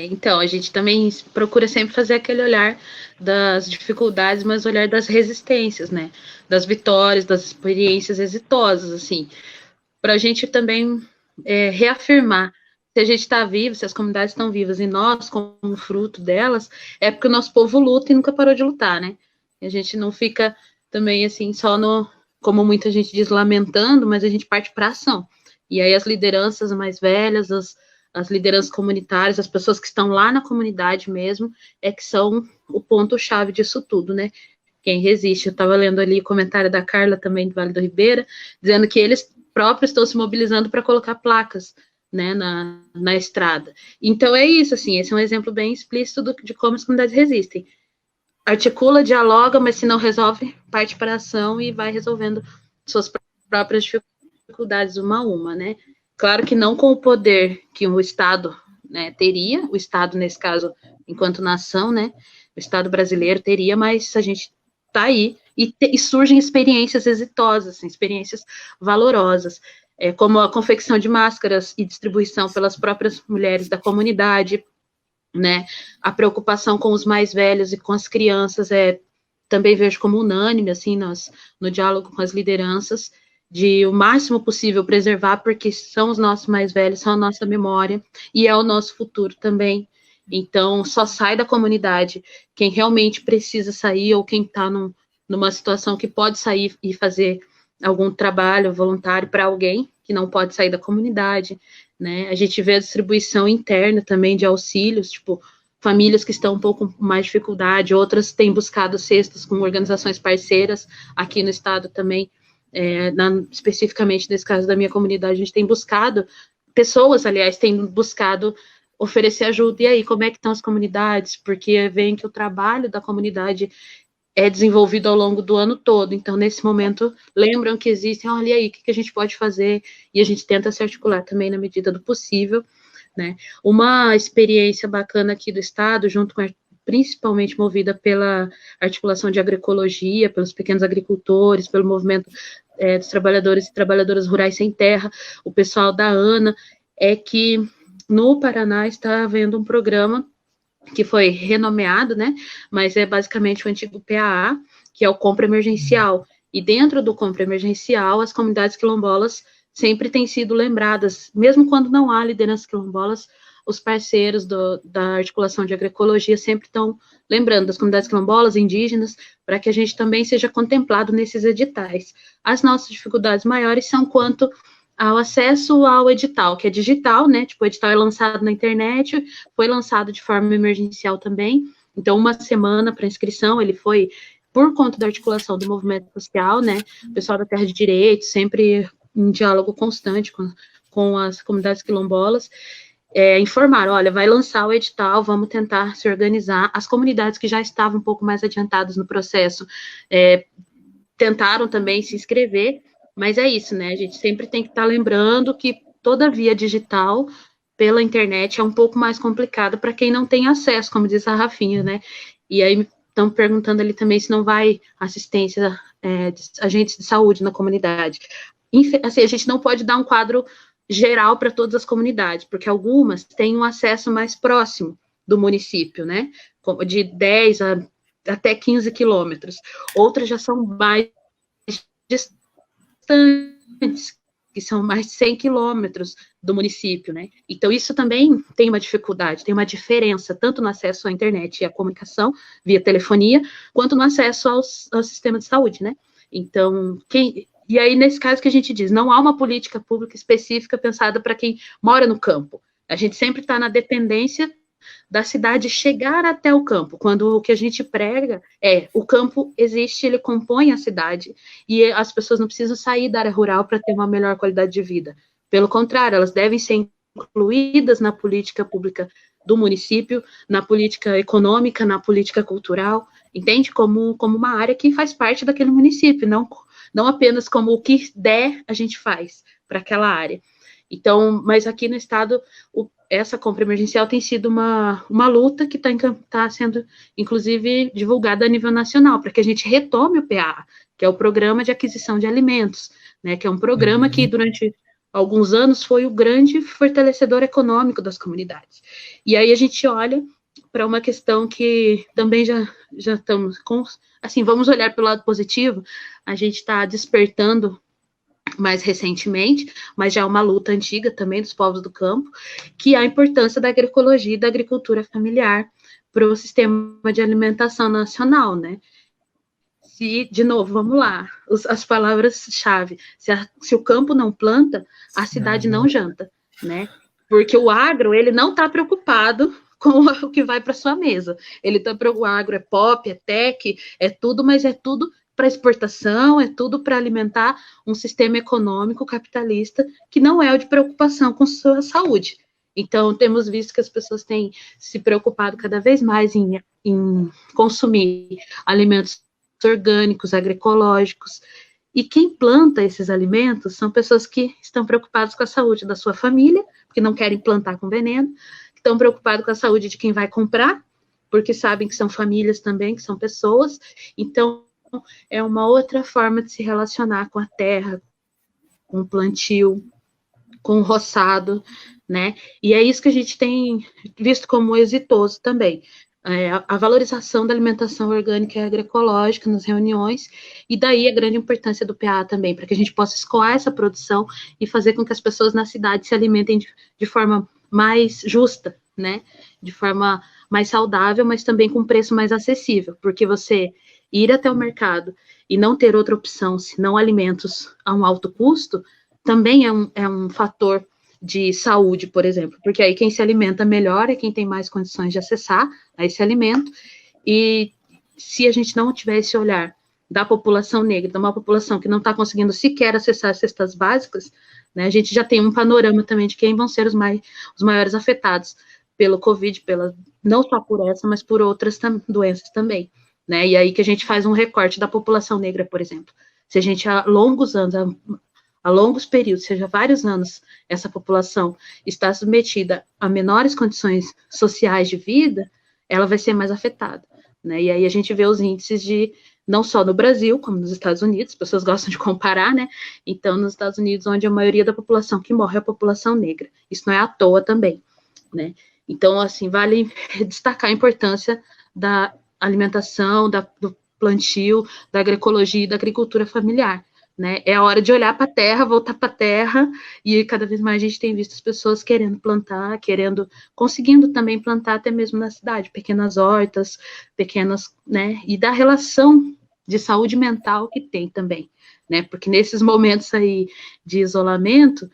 Então, a gente também procura sempre fazer aquele olhar das dificuldades, mas olhar das resistências, né? Das vitórias, das experiências exitosas, assim, para a gente também reafirmar se a gente está vivo, se as comunidades estão vivas e nós, como fruto delas, é porque o nosso povo luta e nunca parou de lutar, né? E a gente não fica também, assim, só como muita gente diz, lamentando, mas a gente parte para a ação. E aí as lideranças mais velhas, as lideranças comunitárias, as pessoas que estão lá na comunidade mesmo, que são o ponto-chave disso tudo, né? Quem resiste. Eu estava lendo ali o comentário da Carla também, do Vale do Ribeira, dizendo que eles próprios estão se mobilizando para colocar placas, né, na estrada. Então é isso, assim, esse é um exemplo bem explícito de como as comunidades resistem. Articula, dialoga, mas se não resolve, parte para a ação e vai resolvendo suas próprias dificuldades uma a uma, né? Claro que não com o poder que o Estado, né, teria, o Estado, nesse caso, enquanto nação, né, o Estado brasileiro teria, mas a gente está aí e surgem experiências exitosas, assim, experiências valorosas, como a confecção de máscaras e distribuição pelas próprias mulheres da comunidade, né, a preocupação com os mais velhos e com as crianças, também vejo como unânime, assim, no diálogo com as lideranças, de o máximo possível preservar, porque são os nossos mais velhos, são a nossa memória, e é o nosso futuro também. Então, só sai da comunidade quem realmente precisa sair, ou quem está numa situação que pode sair e fazer algum trabalho voluntário para alguém que não pode sair da comunidade, né? A gente vê a distribuição interna também de auxílios, tipo, famílias que estão um pouco mais dificuldade, outras têm buscado cestas com organizações parceiras, aqui no estado também, especificamente nesse caso da minha comunidade, a gente tem buscado, pessoas, aliás, têm buscado oferecer ajuda. E aí, como é que estão as comunidades? Porque veem que o trabalho da comunidade é desenvolvido ao longo do ano todo. Então, nesse momento, lembram que existem, olha aí, o que a gente pode fazer? E a gente tenta se articular também na medida do possível, né? Uma experiência bacana aqui do Estado, junto com principalmente movida pela articulação de agroecologia, pelos pequenos agricultores, pelo movimento dos trabalhadores e trabalhadoras rurais sem terra, o pessoal da ANA, é que no Paraná está havendo um programa que foi renomeado, né, mas é basicamente o antigo PAA, que é o Compra Emergencial, e dentro do Compra Emergencial, as comunidades quilombolas sempre têm sido lembradas, mesmo quando não há lideranças quilombolas, os parceiros da articulação de agroecologia sempre estão lembrando das comunidades quilombolas, indígenas, para que a gente também seja contemplado nesses editais. As nossas dificuldades maiores são quanto ao acesso ao edital, que é digital, né, tipo, o edital é lançado na internet, foi lançado de forma emergencial também, então uma semana para inscrição, ele foi por conta da articulação do movimento social, né, o pessoal da Terra de Direitos, sempre em diálogo constante com as comunidades quilombolas, informaram, olha, vai lançar o edital, vamos tentar se organizar. As comunidades que já estavam um pouco mais adiantadas no processo tentaram também se inscrever, mas é isso, né? A gente sempre tem que estar lembrando que toda via digital, pela internet, é um pouco mais complicado para quem não tem acesso, como diz a Rafinha, né? E aí estão perguntando ali também se não vai assistência de agentes de saúde na comunidade. Assim, a gente não pode dar um quadro geral para todas as comunidades, porque algumas têm um acesso mais próximo do município, né? De 10 até 15 quilômetros. Outras já são mais distantes, que são mais de 100 quilômetros do município, né? Então, isso também tem uma dificuldade, tem uma diferença, tanto no acesso à internet e à comunicação, via telefonia, quanto no acesso ao sistema de saúde, né? Então, e aí, nesse caso que a gente diz, não há uma política pública específica pensada para quem mora no campo. A gente sempre está na dependência da cidade chegar até o campo, quando o que a gente prega o campo existe, ele compõe a cidade, e as pessoas não precisam sair da área rural para ter uma melhor qualidade de vida. Pelo contrário, elas devem ser incluídas na política pública do município, na política econômica, na política cultural, entende? Como uma área que faz parte daquele município, não apenas como o que der, a gente faz para aquela área. Então, mas aqui no estado, essa compra emergencial tem sido uma luta que está sendo, inclusive, divulgada a nível nacional, para que a gente retome o PA, que é o Programa de Aquisição de Alimentos, né, que é um programa que, durante alguns anos, foi o grande fortalecedor econômico das comunidades. E aí a gente olha para uma questão que também já estamos com, assim, vamos olhar pelo lado positivo, a gente está despertando mais recentemente, mas já é uma luta antiga também dos povos do campo, que é a importância da agroecologia e da agricultura familiar para o sistema de alimentação nacional, né? Se, de novo, vamos lá, as palavras-chave, se o campo não planta, a cidade não janta, né? Porque o agro, ele não está preocupado com o que vai para sua mesa. O agro é pop, é tech, é tudo, mas é tudo para exportação, é tudo para alimentar um sistema econômico capitalista que não é o de preocupação com sua saúde. Então, temos visto que as pessoas têm se preocupado cada vez mais em consumir alimentos orgânicos, agroecológicos, e quem planta esses alimentos são pessoas que estão preocupadas com a saúde da sua família, porque não querem plantar com veneno, que estão preocupados com a saúde de quem vai comprar, porque sabem que são famílias também, que são pessoas. Então, é uma outra forma de se relacionar com a terra, com o plantio, com o roçado, né? E é isso que a gente tem visto como exitoso também. A valorização da alimentação orgânica e agroecológica nas reuniões, e daí a grande importância do PA também, para que a gente possa escoar essa produção e fazer com que as pessoas na cidade se alimentem de forma mais justa, né? De forma mais saudável, mas também com preço mais acessível, porque você ir até o mercado e não ter outra opção, senão alimentos a um alto custo, também é um fator de saúde, por exemplo, porque aí quem se alimenta melhor é quem tem mais condições de acessar a esse alimento, e se a gente não tiver esse olhar da população negra, de uma população que não está conseguindo sequer acessar as cestas básicas, né, a gente já tem um panorama também de quem vão ser os maiores afetados pelo Covid, não só por essa, mas por outras doenças também, né, e aí que a gente faz um recorte da população negra, por exemplo. Se a gente há longos anos, a longos períodos, seja vários anos, essa população está submetida a menores condições sociais de vida, ela vai ser mais afetada, né? E aí a gente vê os índices não só no Brasil, como nos Estados Unidos, as pessoas gostam de comparar, né? Então, nos Estados Unidos, onde a maioria da população que morre é a população negra. Isso não é à toa também, né? Então, assim, vale destacar a importância da alimentação, do plantio, da agroecologia e da agricultura familiar, né? É a hora de olhar para a terra, voltar para a terra, e cada vez mais a gente tem visto as pessoas querendo plantar, conseguindo também plantar até mesmo na cidade, pequenas hortas, né? E da relação de saúde mental que tem também, né? Porque nesses momentos aí de isolamento,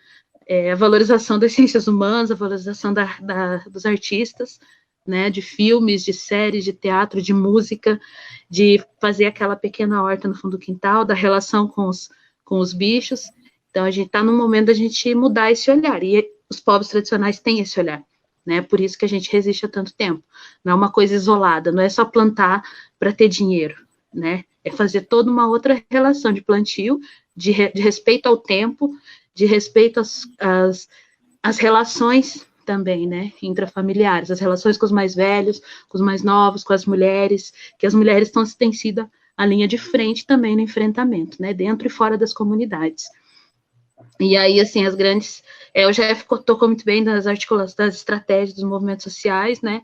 a valorização das ciências humanas, a valorização dos artistas, né, de filmes, de séries, de teatro, de música, de fazer aquela pequena horta no fundo do quintal, da relação com os bichos. Então, a gente está no momento da gente mudar esse olhar, e os povos tradicionais têm esse olhar, né, por isso que a gente resiste há tanto tempo. Não é uma coisa isolada, não é só plantar para ter dinheiro, né, é fazer toda uma outra relação de plantio, de respeito ao tempo, de respeito às relações também, né, intrafamiliares, as relações com os mais velhos, com os mais novos, com as mulheres, que as mulheres têm sido a linha de frente também no enfrentamento, né, dentro e fora das comunidades. E aí, assim, as grandes... o Jeff tocou muito bem das estratégias dos movimentos sociais, né,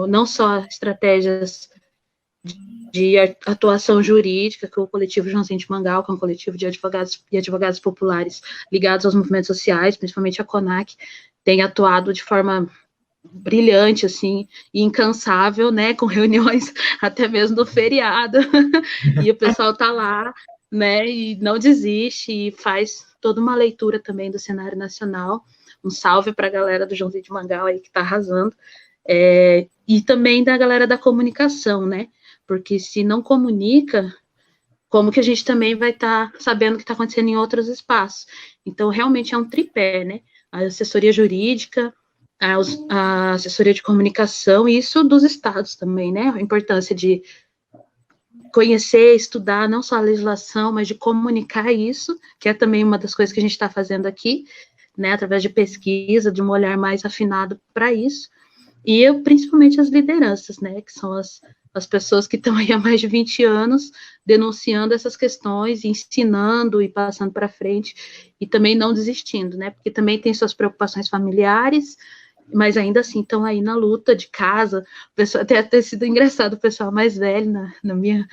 não só estratégias de atuação jurídica, que é o coletivo Joãozinho de Mangal, que é um coletivo de advogados e advogadas populares ligados aos movimentos sociais, principalmente a CONAC, tem atuado de forma brilhante, assim, e incansável, né, com reuniões até mesmo do feriado, e o pessoal tá lá, né, e não desiste, e faz toda uma leitura também do cenário nacional. Um salve para a galera do Joãozinho de Mangal aí que tá arrasando, e também da galera da comunicação, né, porque se não comunica, como que a gente também vai estar sabendo o que está acontecendo em outros espaços? Então, realmente é um tripé, né, a assessoria jurídica, a assessoria de comunicação, e isso dos estados também, né, a importância de conhecer, estudar, não só a legislação, mas de comunicar isso, que é também uma das coisas que a gente está fazendo aqui, né, através de pesquisa, de um olhar mais afinado para isso, e principalmente as lideranças, né, que são as pessoas que estão aí há mais de 20 anos denunciando essas questões, ensinando e passando para frente, e também não desistindo, né, porque também tem suas preocupações familiares, mas ainda assim estão aí na luta de casa. O pessoal, até sido engraçado, o pessoal mais velho na minha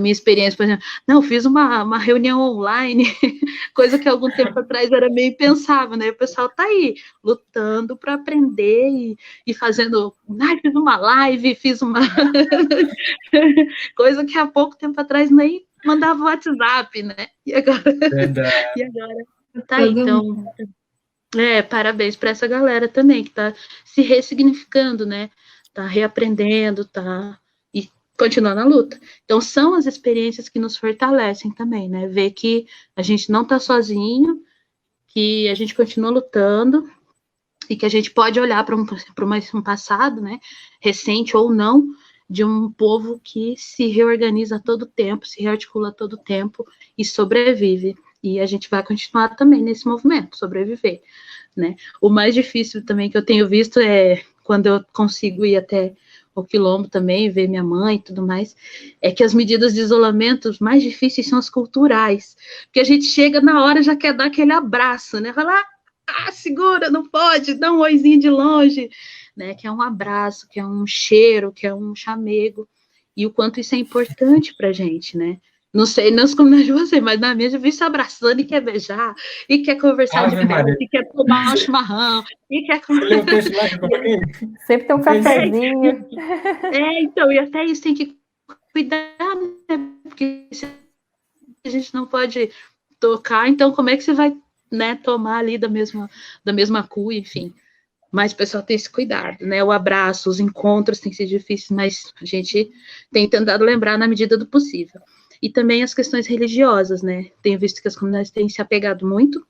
experiência, por exemplo, não, fiz uma reunião online, coisa que há algum tempo atrás era meio impensável, né? O pessoal tá aí lutando para aprender e fazendo, fiz uma live, fiz uma coisa que há pouco tempo atrás nem mandava WhatsApp, né? E agora tá aí, então, parabéns para essa galera também que tá se ressignificando, né? Tá reaprendendo, e continuar na luta. Então, são as experiências que nos fortalecem também, né? Ver que a gente não tá sozinho, que a gente continua lutando e que a gente pode olhar para um passado, né? Recente ou não, de um povo que se reorganiza a todo tempo, se rearticula a todo tempo e sobrevive. E a gente vai continuar também nesse movimento, sobreviver, né? O mais difícil também que eu tenho visto é quando eu consigo ir até o Quilombo também, ver minha mãe e tudo mais, é que as medidas de isolamento mais difíceis são as culturais, porque a gente chega na hora já quer dar aquele abraço, né? Falar, segura, não pode, dá um oizinho de longe, né? Que é um abraço, que é um cheiro, que é um chamego, e o quanto isso é importante pra gente, né? Não sei nas comunidades de você, mas na minha eu vi se abraçando e quer beijar, e quer conversar de perto, e quer tomar um chimarrão, e quer... Sempre tem um cafezinho. Então, e até isso tem que cuidar, né? Porque a gente não pode tocar, então como é que você vai, né, tomar ali da mesma cuia, enfim. Mas o pessoal tem esse cuidado, né? O abraço, os encontros têm sido difíceis, mas a gente tem tentado lembrar na medida do possível. E também as questões religiosas, né? Tenho visto que as comunidades têm se apegado muito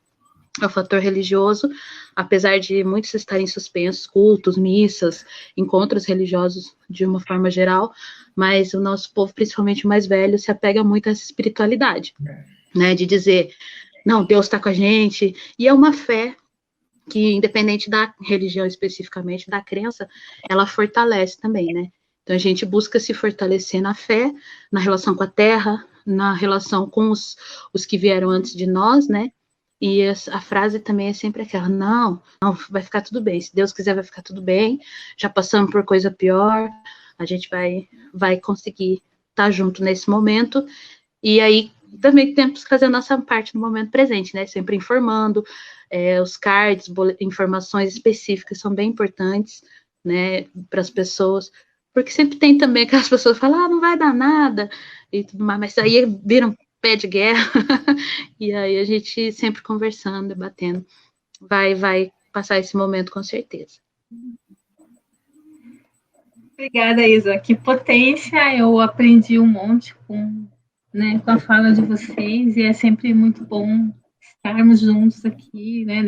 ao fator religioso, apesar de muitos estarem suspensos, cultos, missas, encontros religiosos de uma forma geral, mas o nosso povo, principalmente o mais velho, se apega muito a essa espiritualidade, né? De dizer, não, Deus está com a gente, e é uma fé que, independente da religião especificamente, da crença, ela fortalece também, né? Então, a gente busca se fortalecer na fé, na relação com a terra, na relação com os que vieram antes de nós, né? E a frase também é sempre aquela, não, vai ficar tudo bem, se Deus quiser vai ficar tudo bem, já passamos por coisa pior, a gente vai conseguir estar junto nesse momento, e aí também temos que fazer a nossa parte no momento presente, né? Sempre informando, os cards, informações específicas são bem importantes, né, para as pessoas, porque sempre tem também aquelas pessoas que falam, não vai dar nada, e tudo mais, mas aí viram pé de guerra, e aí a gente sempre conversando, debatendo, vai passar esse momento com certeza. Obrigada, Isa, que potência, eu aprendi um monte com a fala de vocês, e é sempre muito bom estarmos juntos aqui, né,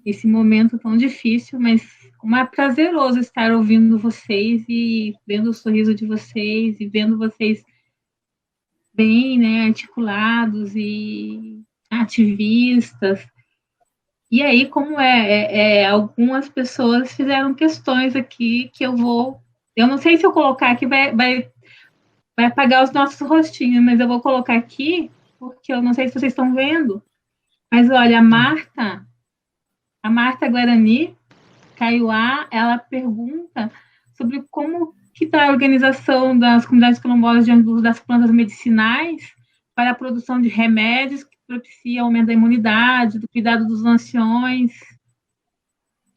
nesse momento tão difícil, mas como é prazeroso estar ouvindo vocês e vendo o sorriso de vocês e vendo vocês bem, né, articulados e ativistas. E aí, como algumas pessoas fizeram questões aqui que eu não sei se eu colocar aqui vai apagar os nossos rostinhos, mas eu vou colocar aqui, porque eu não sei se vocês estão vendo, mas olha, a Marta Guarani Kaiowá, ela pergunta sobre como que está a organização das comunidades quilombolas diante do uso das plantas medicinais para a produção de remédios que propicia o aumento da imunidade, do cuidado dos anciões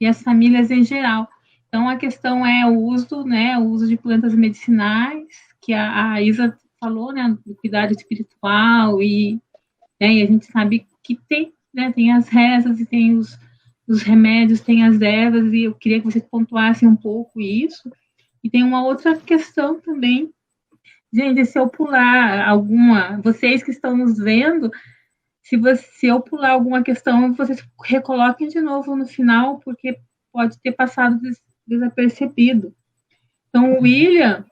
e as famílias em geral. Então, a questão é o uso de plantas medicinais, que a Isa falou, né, do cuidado espiritual, e a gente sabe que tem as rezas e tem os remédios, tem as ervas, e eu queria que vocês pontuassem um pouco isso. E tem uma outra questão também. Gente, se eu pular vocês que estão nos vendo, se eu pular alguma questão, vocês recoloquem de novo no final, porque pode ter passado desapercebido. Então, o William,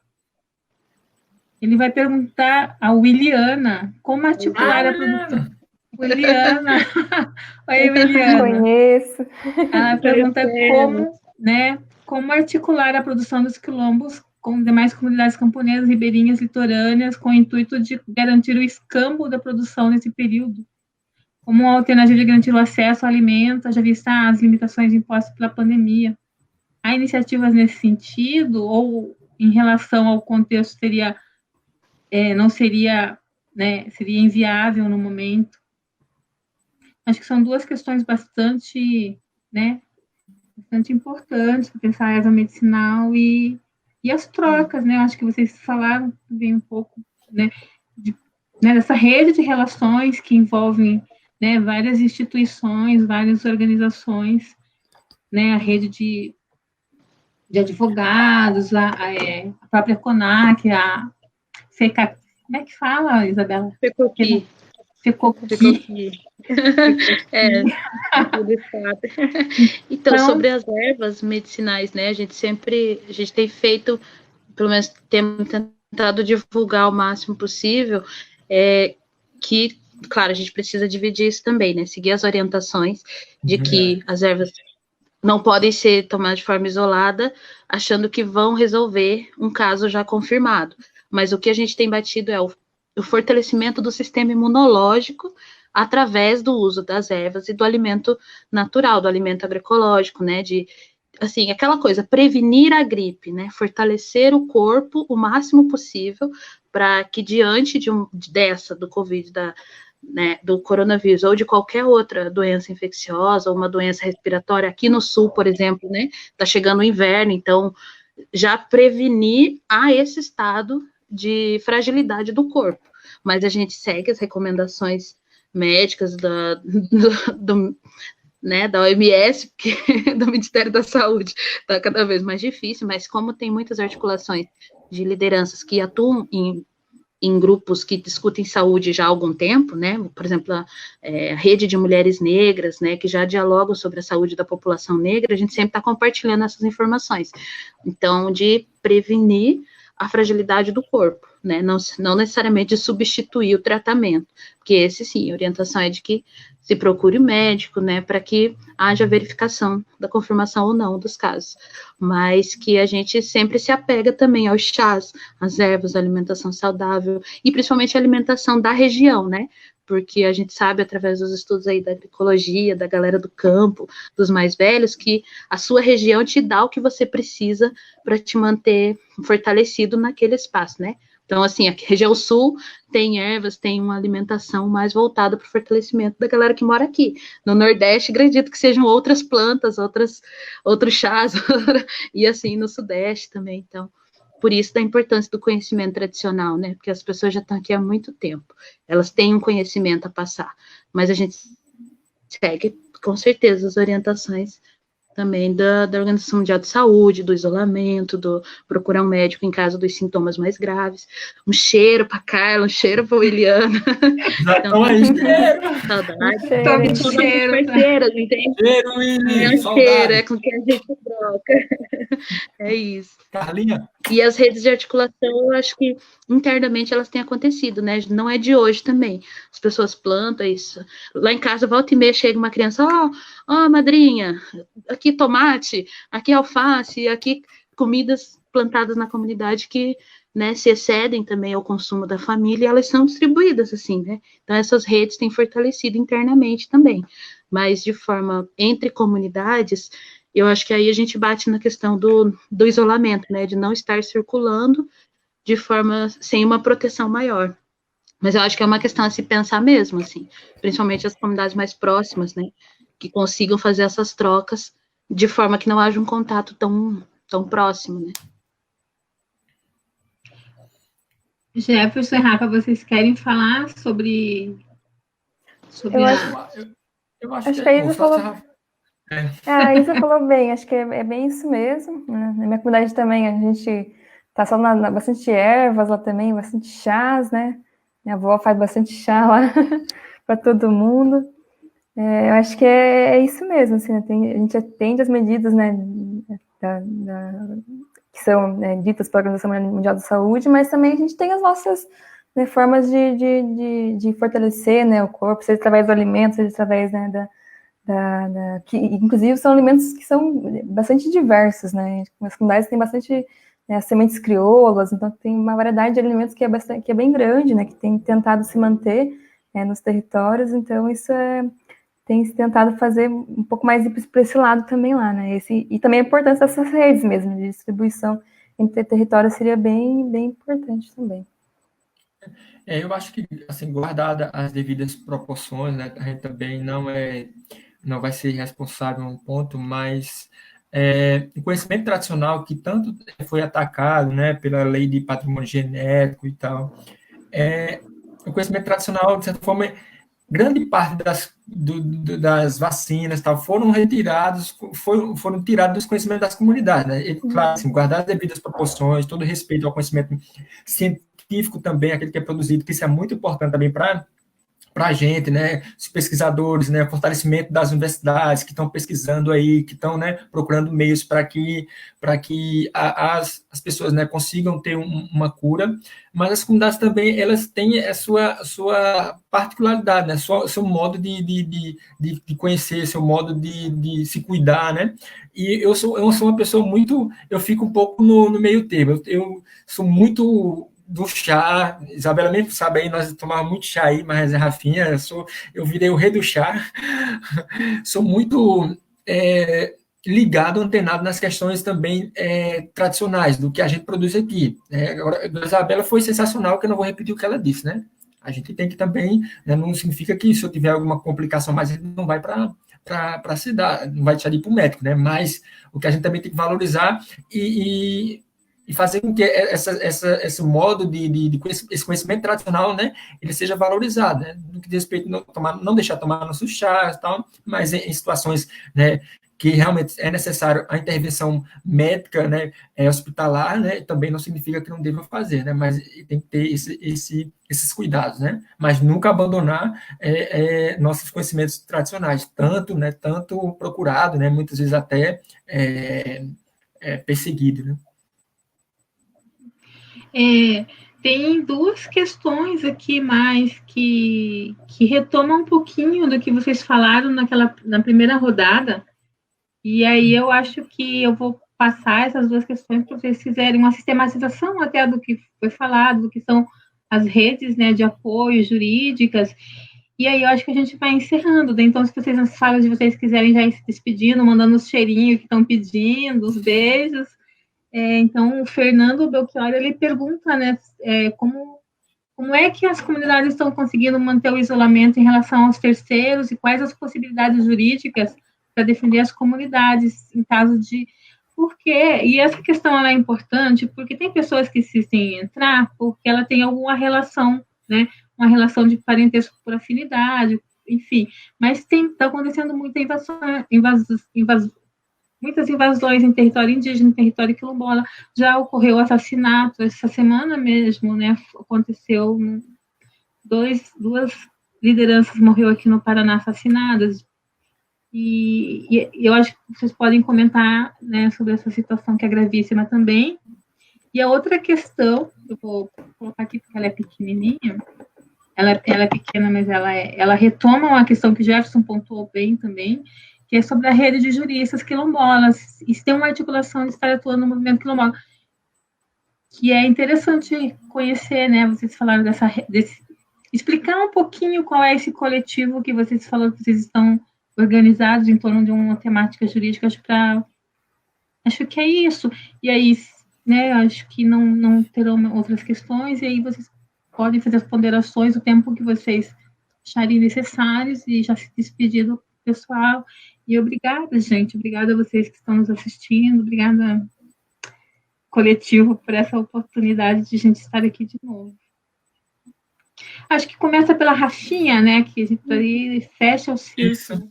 ele vai perguntar a Williana como articular a produção. Eliana. Oi, Emiliana. Conheço. Ela pergunta como articular a produção dos quilombos com demais comunidades camponesas, ribeirinhas, litorâneas, com o intuito de garantir o escambo da produção nesse período. Como uma alternativa de garantir o acesso ao alimento, já vista as limitações impostas pela pandemia. Há iniciativas nesse sentido, ou em relação ao contexto não seria, seria inviável no momento? Acho que são duas questões bastante importantes para pensar a erva medicinal e as trocas, né? Acho que vocês falaram também um pouco, dessa rede de relações que envolvem, várias instituições, várias organizações, a rede de advogados, a própria CONAC, a FECA, como é que fala, Isabela? FECOPI. Então, sobre as ervas medicinais, né, a gente tem feito, pelo menos temos tentado divulgar o máximo possível, que, claro, a gente precisa dividir isso também, né, seguir as orientações de que as ervas não podem ser tomadas de forma isolada, achando que vão resolver um caso já confirmado. Mas o que a gente tem batido é o fortalecimento do sistema imunológico através do uso das ervas e do alimento natural, do alimento agroecológico, né, assim, aquela coisa, prevenir a gripe, né, fortalecer o corpo o máximo possível para que diante do Covid, do coronavírus ou de qualquer outra doença infecciosa ou uma doença respiratória, aqui no sul, por exemplo, né, tá chegando o inverno, então já prevenir esse estado de fragilidade do corpo, mas a gente segue as recomendações médicas da OMS, porque do Ministério da Saúde está cada vez mais difícil, mas como tem muitas articulações de lideranças que atuam em grupos que discutem saúde já há algum tempo, né, por exemplo, a rede de mulheres negras, né, que já dialogam sobre a saúde da população negra, a gente sempre está compartilhando essas informações, então, de prevenir a fragilidade do corpo, né, não necessariamente de substituir o tratamento, porque esse sim, a orientação é de que se procure o médico, né, para que haja verificação da confirmação ou não dos casos, mas que a gente sempre se apega também aos chás, às ervas, à alimentação saudável, e principalmente a alimentação da região, né, porque a gente sabe, através dos estudos aí da agroecologia, da galera do campo, dos mais velhos, que a sua região te dá o que você precisa para te manter fortalecido naquele espaço, né? Então, assim, a região sul tem ervas, tem uma alimentação mais voltada para o fortalecimento da galera que mora aqui. No Nordeste, acredito que sejam outras plantas, outros chás, e assim, no Sudeste também, então... Por isso da importância do conhecimento tradicional, né? Porque as pessoas já estão aqui há muito tempo. Elas têm um conhecimento a passar. Mas a gente segue, com certeza, as orientações também da Organização Mundial de Saúde, do isolamento, do procurar um médico em caso dos sintomas mais graves. Um cheiro para Carla, um cheiro para Eliana. Então, saudade. Cheiro. Parceiras, entende? Cheiro, Willi, cheiro, é com quem a gente troca. É isso. Carlinha? E as redes de articulação, eu acho que internamente elas têm acontecido, né? Não é de hoje também. As pessoas plantam isso. Lá em casa, volta e meia, chega uma criança, madrinha, aqui tomate, aqui alface, aqui comidas plantadas na comunidade que, né, se excedem também ao consumo da família, e elas são distribuídas assim, né? Então, essas redes têm fortalecido internamente também. Mas, de forma entre comunidades, eu acho que aí a gente bate na questão do isolamento, né, de não estar circulando de forma, sem uma proteção maior. Mas eu acho que é uma questão a se pensar mesmo, assim, principalmente as comunidades mais próximas, né, que consigam fazer essas trocas de forma que não haja um contato tão próximo, né. Jefferson e Rafa, vocês querem falar sobre eu acho que a Isa falou... A Isa falou bem, acho que é bem isso mesmo, né? Na minha comunidade também a gente tá só bastante ervas lá também, bastante chás, né? Minha avó faz bastante chá lá para todo mundo. Eu acho que é isso mesmo, assim, né? A gente atende as medidas, né, que são, né, ditas pela Organização Mundial da Saúde, mas também a gente tem as nossas né, formas de fortalecer, né, o corpo, seja através do alimento, seja através, né, que inclusive são alimentos que são bastante diversos, né? As comunidades têm bastante, né, as sementes crioulas, então tem uma variedade de alimentos que é bem grande, né? Que tem tentado se manter, né, nos territórios, então isso tem se tentado fazer um pouco mais para esse lado também lá, né? E também a importância dessas redes mesmo, de distribuição entre territórios seria bem importante também. Eu acho que, assim, guardada as devidas proporções, né, a gente também não vai ser responsável a um ponto, mas o conhecimento tradicional que tanto foi atacado, né, pela lei de patrimônio genético e tal, o conhecimento tradicional, de certa forma, grande parte das vacinas tal, foram tirados dos conhecimentos das comunidades, né? E, claro, assim, guardar as devidas proporções, todo respeito ao conhecimento científico também, aquele que é produzido, que isso é muito importante também para a gente, né, os pesquisadores, né, fortalecimento das universidades que estão pesquisando aí, que estão, né, procurando meios para que as pessoas, né, consigam ter uma cura, mas as comunidades também, elas têm a sua particularidade, né, seu modo de conhecer, seu modo de se cuidar, né, e eu sou uma pessoa muito, eu fico um pouco no meio termo, eu sou muito do chá, Isabela mesmo sabe aí, nós tomávamos muito chá aí, mas Rafinha, eu virei o rei do chá, sou muito ligado, antenado nas questões também tradicionais, do que a gente produz aqui. Agora, a Isabela foi sensacional, que eu não vou repetir o que ela disse, né? A gente tem que também, né, não significa que se eu tiver alguma complicação, mas a gente não vai para a cidade, não vai deixar de ir para o médico, né? Mas o que a gente também tem que valorizar e fazer com que esse modo esse conhecimento tradicional, né, ele seja valorizado, né, no que diz respeito não deixar tomar nossos chás e tal, mas em situações, né, que realmente é necessário a intervenção médica, né, hospitalar, né, também não significa que não deva fazer, né, mas tem que ter esses cuidados, né, mas nunca abandonar nossos conhecimentos tradicionais, tanto procurado, né, muitas vezes até perseguido, né. Tem duas questões aqui mais que retomam um pouquinho do que vocês falaram na primeira rodada, e aí eu acho que eu vou passar essas duas questões para vocês fizerem uma sistematização até do que foi falado, do que são as redes, né, de apoio jurídicas, e aí eu acho que a gente vai encerrando, né? Então se vocês nas falas de vocês quiserem já ir se despedindo, mandando os cheirinhos que estão pedindo, os beijos. Então, o Fernando Belchior, ele pergunta, né, como é que as comunidades estão conseguindo manter o isolamento em relação aos terceiros e quais as possibilidades jurídicas para defender as comunidades em caso de... Por quê? E essa questão ela é importante porque tem pessoas que insistem em entrar porque ela tem alguma relação, né, uma relação de parentesco por afinidade, enfim, mas está acontecendo muita muitas invasões em território indígena, em território quilombola, já ocorreu assassinato, essa semana mesmo, né, aconteceu, duas lideranças morreram aqui no Paraná assassinadas, e eu acho que vocês podem comentar, né, sobre essa situação que é gravíssima também. E a outra questão, eu vou colocar aqui porque ela é pequenininha, ela é pequena, mas ela retoma uma questão que Jefferson pontuou bem também, que é sobre a rede de juristas quilombolas. Isso tem uma articulação de estar atuando no movimento quilombola, que é interessante conhecer, né? Vocês falaram explicar um pouquinho qual é esse coletivo que vocês falaram que vocês estão organizados em torno de uma temática jurídica. Acho que é isso. E aí, né? Acho que não terão outras questões. E aí vocês podem fazer as ponderações o tempo que vocês acharem necessários e já se despedir do pessoal. E obrigada, gente. Obrigada a vocês que estão nos assistindo. Obrigada, coletivo, por essa oportunidade de a gente estar aqui de novo. Acho que começa pela Rafinha, né? Que a gente aí fecha o círculo.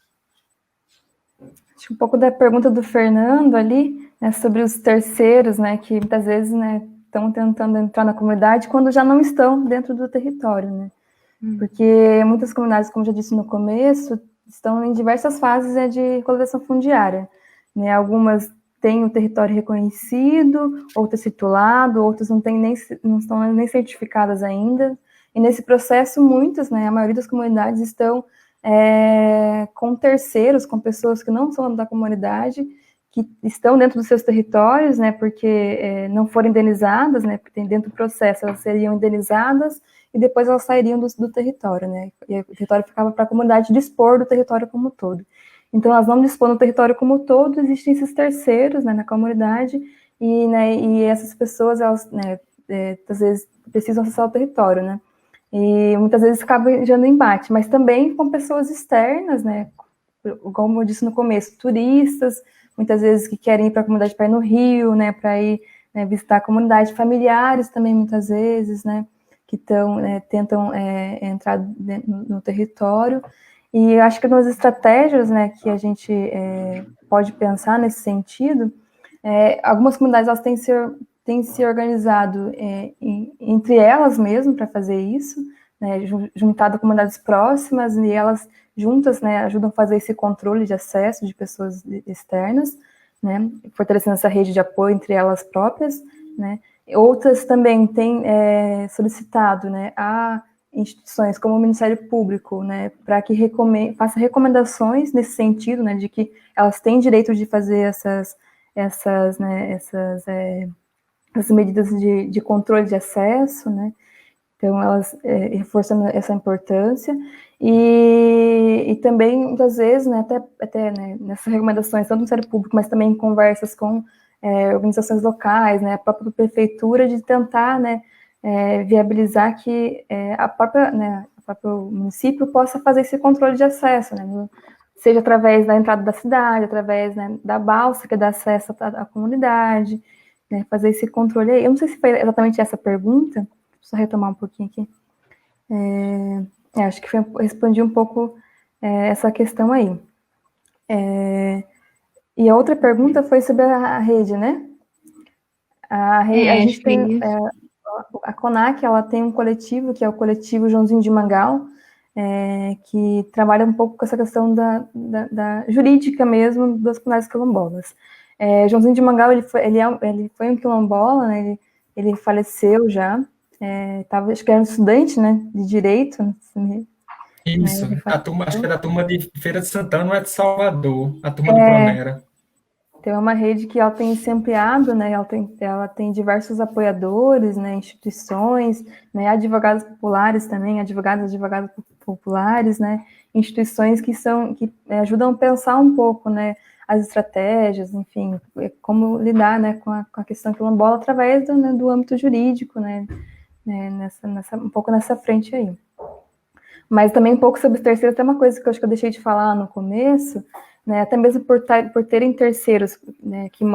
Acho que um pouco da pergunta do Fernando ali, né, sobre os terceiros, né? Que muitas vezes, né, estão tentando entrar na comunidade quando já não estão dentro do território, né? Porque muitas comunidades, como já disse no começo, estão em diversas fases, né, de regularização fundiária, né? Algumas têm o território reconhecido, outras titulado, outras não estão nem certificadas ainda. e nesse processo muitas, né, a maioria das comunidades estão com terceiros, com pessoas que não são da comunidade, que estão dentro dos seus territórios, né, porque não foram indenizadas, né, porque dentro do processo elas seriam indenizadas e depois elas sairiam do território, né, e o território ficava para a comunidade dispor do território como um todo. Então, elas não dispõem do território como um todo, existem esses terceiros, né, na comunidade, e essas pessoas, elas, né, às vezes precisam acessar o território, né, e muitas vezes acaba gerando embate, mas também com pessoas externas, né, como eu disse no começo, turistas, muitas vezes que querem ir para a comunidade para ir no Rio, né, para ir, né, visitar a comunidade, familiares também muitas vezes, né, que tentam entrar no território. E eu acho que uma das estratégias, né, que a gente pode pensar nesse sentido, algumas comunidades elas têm se organizado entre elas mesmas para fazer isso, né, juntado comunidades próximas, e elas juntas, né, ajudam a fazer esse controle de acesso de pessoas externas, né, fortalecendo essa rede de apoio entre elas próprias, né. Outras também têm solicitado, né, a instituições como o Ministério Público, né, para que faça recomendações nesse sentido, né, de que elas têm direito de fazer essas medidas de controle de acesso, né, então elas reforçando essa importância, e também, muitas vezes, né, até né, nessas recomendações, tanto do Ministério Público, mas também em conversas com organizações locais, né, a própria prefeitura, de tentar, né, viabilizar que o próprio município possa fazer esse controle de acesso, né, seja através da entrada da cidade, através, né, da balsa que dá acesso à comunidade, né, fazer esse controle aí. Eu não sei se foi exatamente essa pergunta, só retomar um pouquinho aqui. Acho que respondi um pouco essa questão aí. E a outra pergunta foi sobre a rede, né? A gente tem... A CONAC, ela tem um coletivo, que é o coletivo Joãozinho de Mangal, que trabalha um pouco com essa questão da jurídica mesmo das comunidades quilombolas. Joãozinho de Mangal, ele foi um quilombola, né, ele faleceu já, acho que era um estudante, né, de direito. Isso, acho que é da turma de Feira de Santana, não é de Salvador, a turma do Pronera. Então, é uma rede que ela tem se ampliado, né, ela tem diversos apoiadores, né, instituições, né, advogados populares também, advogados populares, né, instituições que ajudam a pensar um pouco, né, as estratégias, enfim, como lidar, né, com a questão quilombola através do âmbito jurídico, né, um pouco nessa frente aí. Mas também um pouco sobre os terceiros, tem uma coisa que eu acho que eu deixei de falar no começo, né, até mesmo por terem terceiros, né, que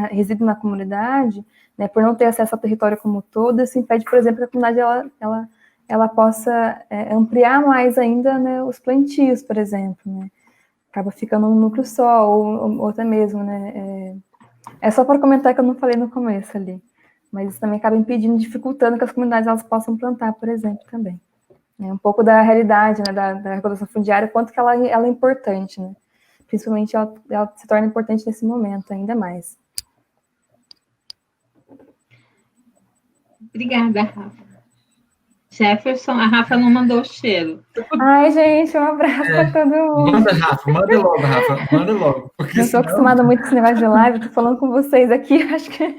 residem na comunidade, né, por não ter acesso ao território como um todo, isso impede, por exemplo, que a comunidade ela possa ampliar mais ainda, né, os plantios, por exemplo, né, acaba ficando um núcleo só, ou até mesmo, né, só para comentar que eu não falei no começo ali, mas isso também acaba impedindo, dificultando que as comunidades elas possam plantar, por exemplo, também. Um pouco da realidade, né, da regulação fundiária, quanto que ela é importante, né? Principalmente ela se torna importante nesse momento, ainda mais. Obrigada, Rafa. Jefferson, a Rafa não mandou o cheiro. Ai, gente, um abraço para todo mundo. Manda, Rafa, manda logo, Rafa, manda logo. Não estou acostumada muito com esse negócio de live, estou falando com vocês aqui, acho que...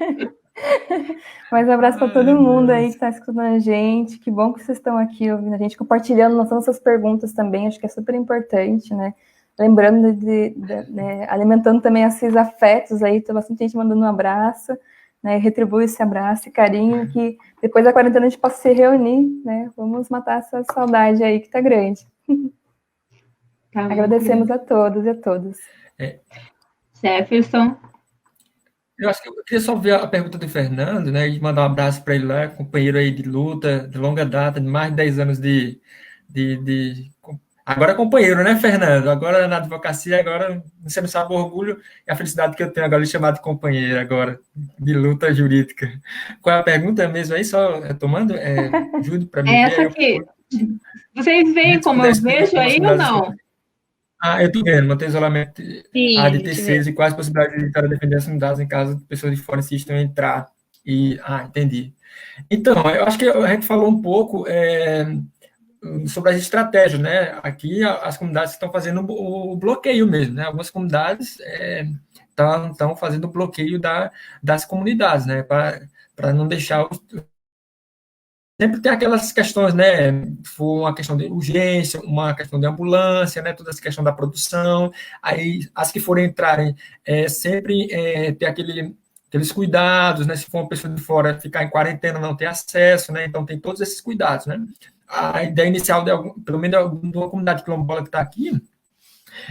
Mas um abraço para todo mundo aí que está escutando a gente, que bom que vocês estão aqui ouvindo a gente, compartilhando, lançando suas perguntas também, acho que é super importante, né? Lembrando né, alimentando também esses afetos aí, tem bastante gente mandando um abraço, né? Retribui esse abraço e carinho, que depois da quarentena a gente possa se reunir, né? Vamos matar essa saudade aí que tá grande. Agradecemos a todos e a todas. Jefferson. Eu acho que eu queria só ver a pergunta do Fernando, né? E mandar um abraço para ele lá, companheiro aí de luta, de longa data, de mais de 10 anos Agora companheiro, né, Fernando? Agora na advocacia, agora você não sabe o orgulho e a felicidade que eu tenho agora de chamar de companheiro agora, de luta jurídica. Qual é a pergunta mesmo aí? Só retomando, Júlio, para mim essa aqui. Vocês veem como eu vejo aí ou não? Eu estou vendo, manter isolamento de terceiros e quais possibilidades de evitar a defender as unidades em caso de pessoas de fora insistam em entrar Entendi. Então, eu acho que a gente falou um pouco sobre as estratégias, né? Aqui as comunidades estão fazendo o bloqueio mesmo, né? Algumas comunidades estão fazendo o bloqueio das comunidades, né? Para não deixar sempre tem aquelas questões, né? For uma questão de urgência, uma questão de ambulância, né? Toda essa questão da produção. Aí as que forem entrarem sempre ter aqueles cuidados, né? Se for uma pessoa de fora ficar em quarentena, não ter acesso, né? Então tem todos esses cuidados, né? A ideia inicial pelo menos de uma comunidade quilombola que está aqui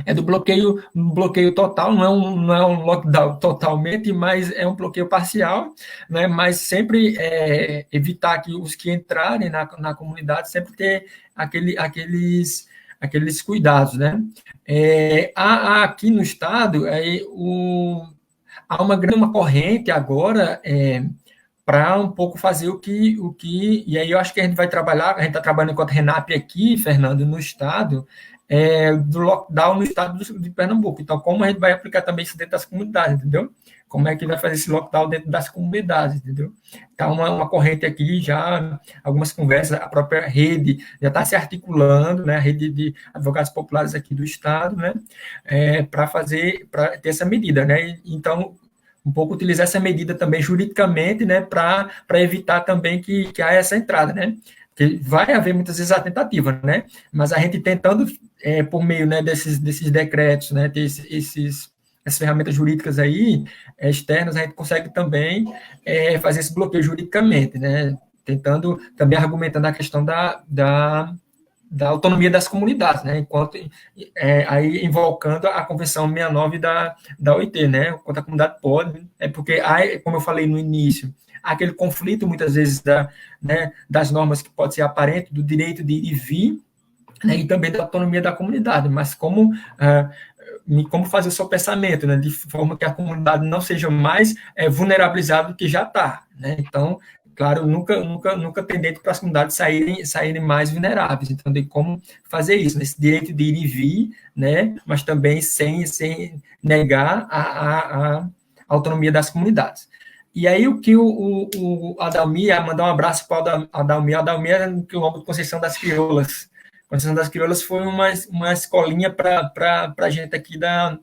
é do bloqueio total, não é um lockdown totalmente, mas é um bloqueio parcial, né? Mas sempre evitar que os que entrarem na comunidade sempre ter aqueles cuidados, né? Aqui no estado, há uma corrente agora para um pouco fazer o que, e aí eu acho que a gente está trabalhando enquanto RENAP aqui, Fernando, no estado, do lockdown no estado de Pernambuco. Então, como a gente vai aplicar também isso dentro das comunidades, entendeu? Como é que vai fazer esse lockdown dentro das comunidades, entendeu? Então, uma corrente aqui, já algumas conversas, a própria rede já está se articulando, né? A rede de advogados populares aqui do estado, né? Para ter essa medida, né? Então, um pouco utilizar essa medida também juridicamente, né, para evitar também que haja essa entrada, né? Porque vai haver muitas vezes a tentativa, né? Mas a gente tentando, por meio, né, desses decretos, né, essas ferramentas jurídicas aí, externas, a gente consegue também fazer esse bloqueio juridicamente, né? Tentando, também argumentando a questão da autonomia das comunidades, né? Enquanto aí invocando a Convenção 69 da OIT, né? Enquanto a comunidade pode, porque como eu falei no início, há aquele conflito muitas vezes das normas que pode ser aparente do direito de ir e vir, né? E também da autonomia da comunidade, mas como fazer o seu pensamento, né? De forma que a comunidade não seja mais vulnerabilizada do que já está, né? Então, claro, nunca tem dentro para as comunidades saírem mais vulneráveis. Então, tem como fazer isso, nesse direito de ir e vir, né? Mas também sem negar a autonomia das comunidades. E aí, o que o Adalmir, mandar um abraço para o Adalmir. Adalmir é no quilombo de Conceição das Crioulas. Conceição das Crioulas foi uma escolinha para a gente aqui da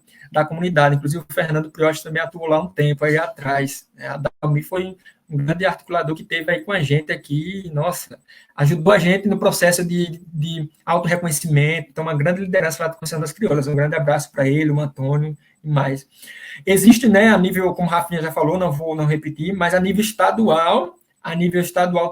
comunidade. Inclusive, o Fernando Priotti também atuou lá um tempo aí atrás. A Adalmir foi um grande articulador que teve aí com a gente aqui, nossa, ajudou a gente no processo de autorreconhecimento, então uma grande liderança lá da Conceição das Crioulas. Um grande abraço para ele, o Antônio e mais. Existe, né, a nível, como o Rafinha já falou, não repetir, mas a nível estadual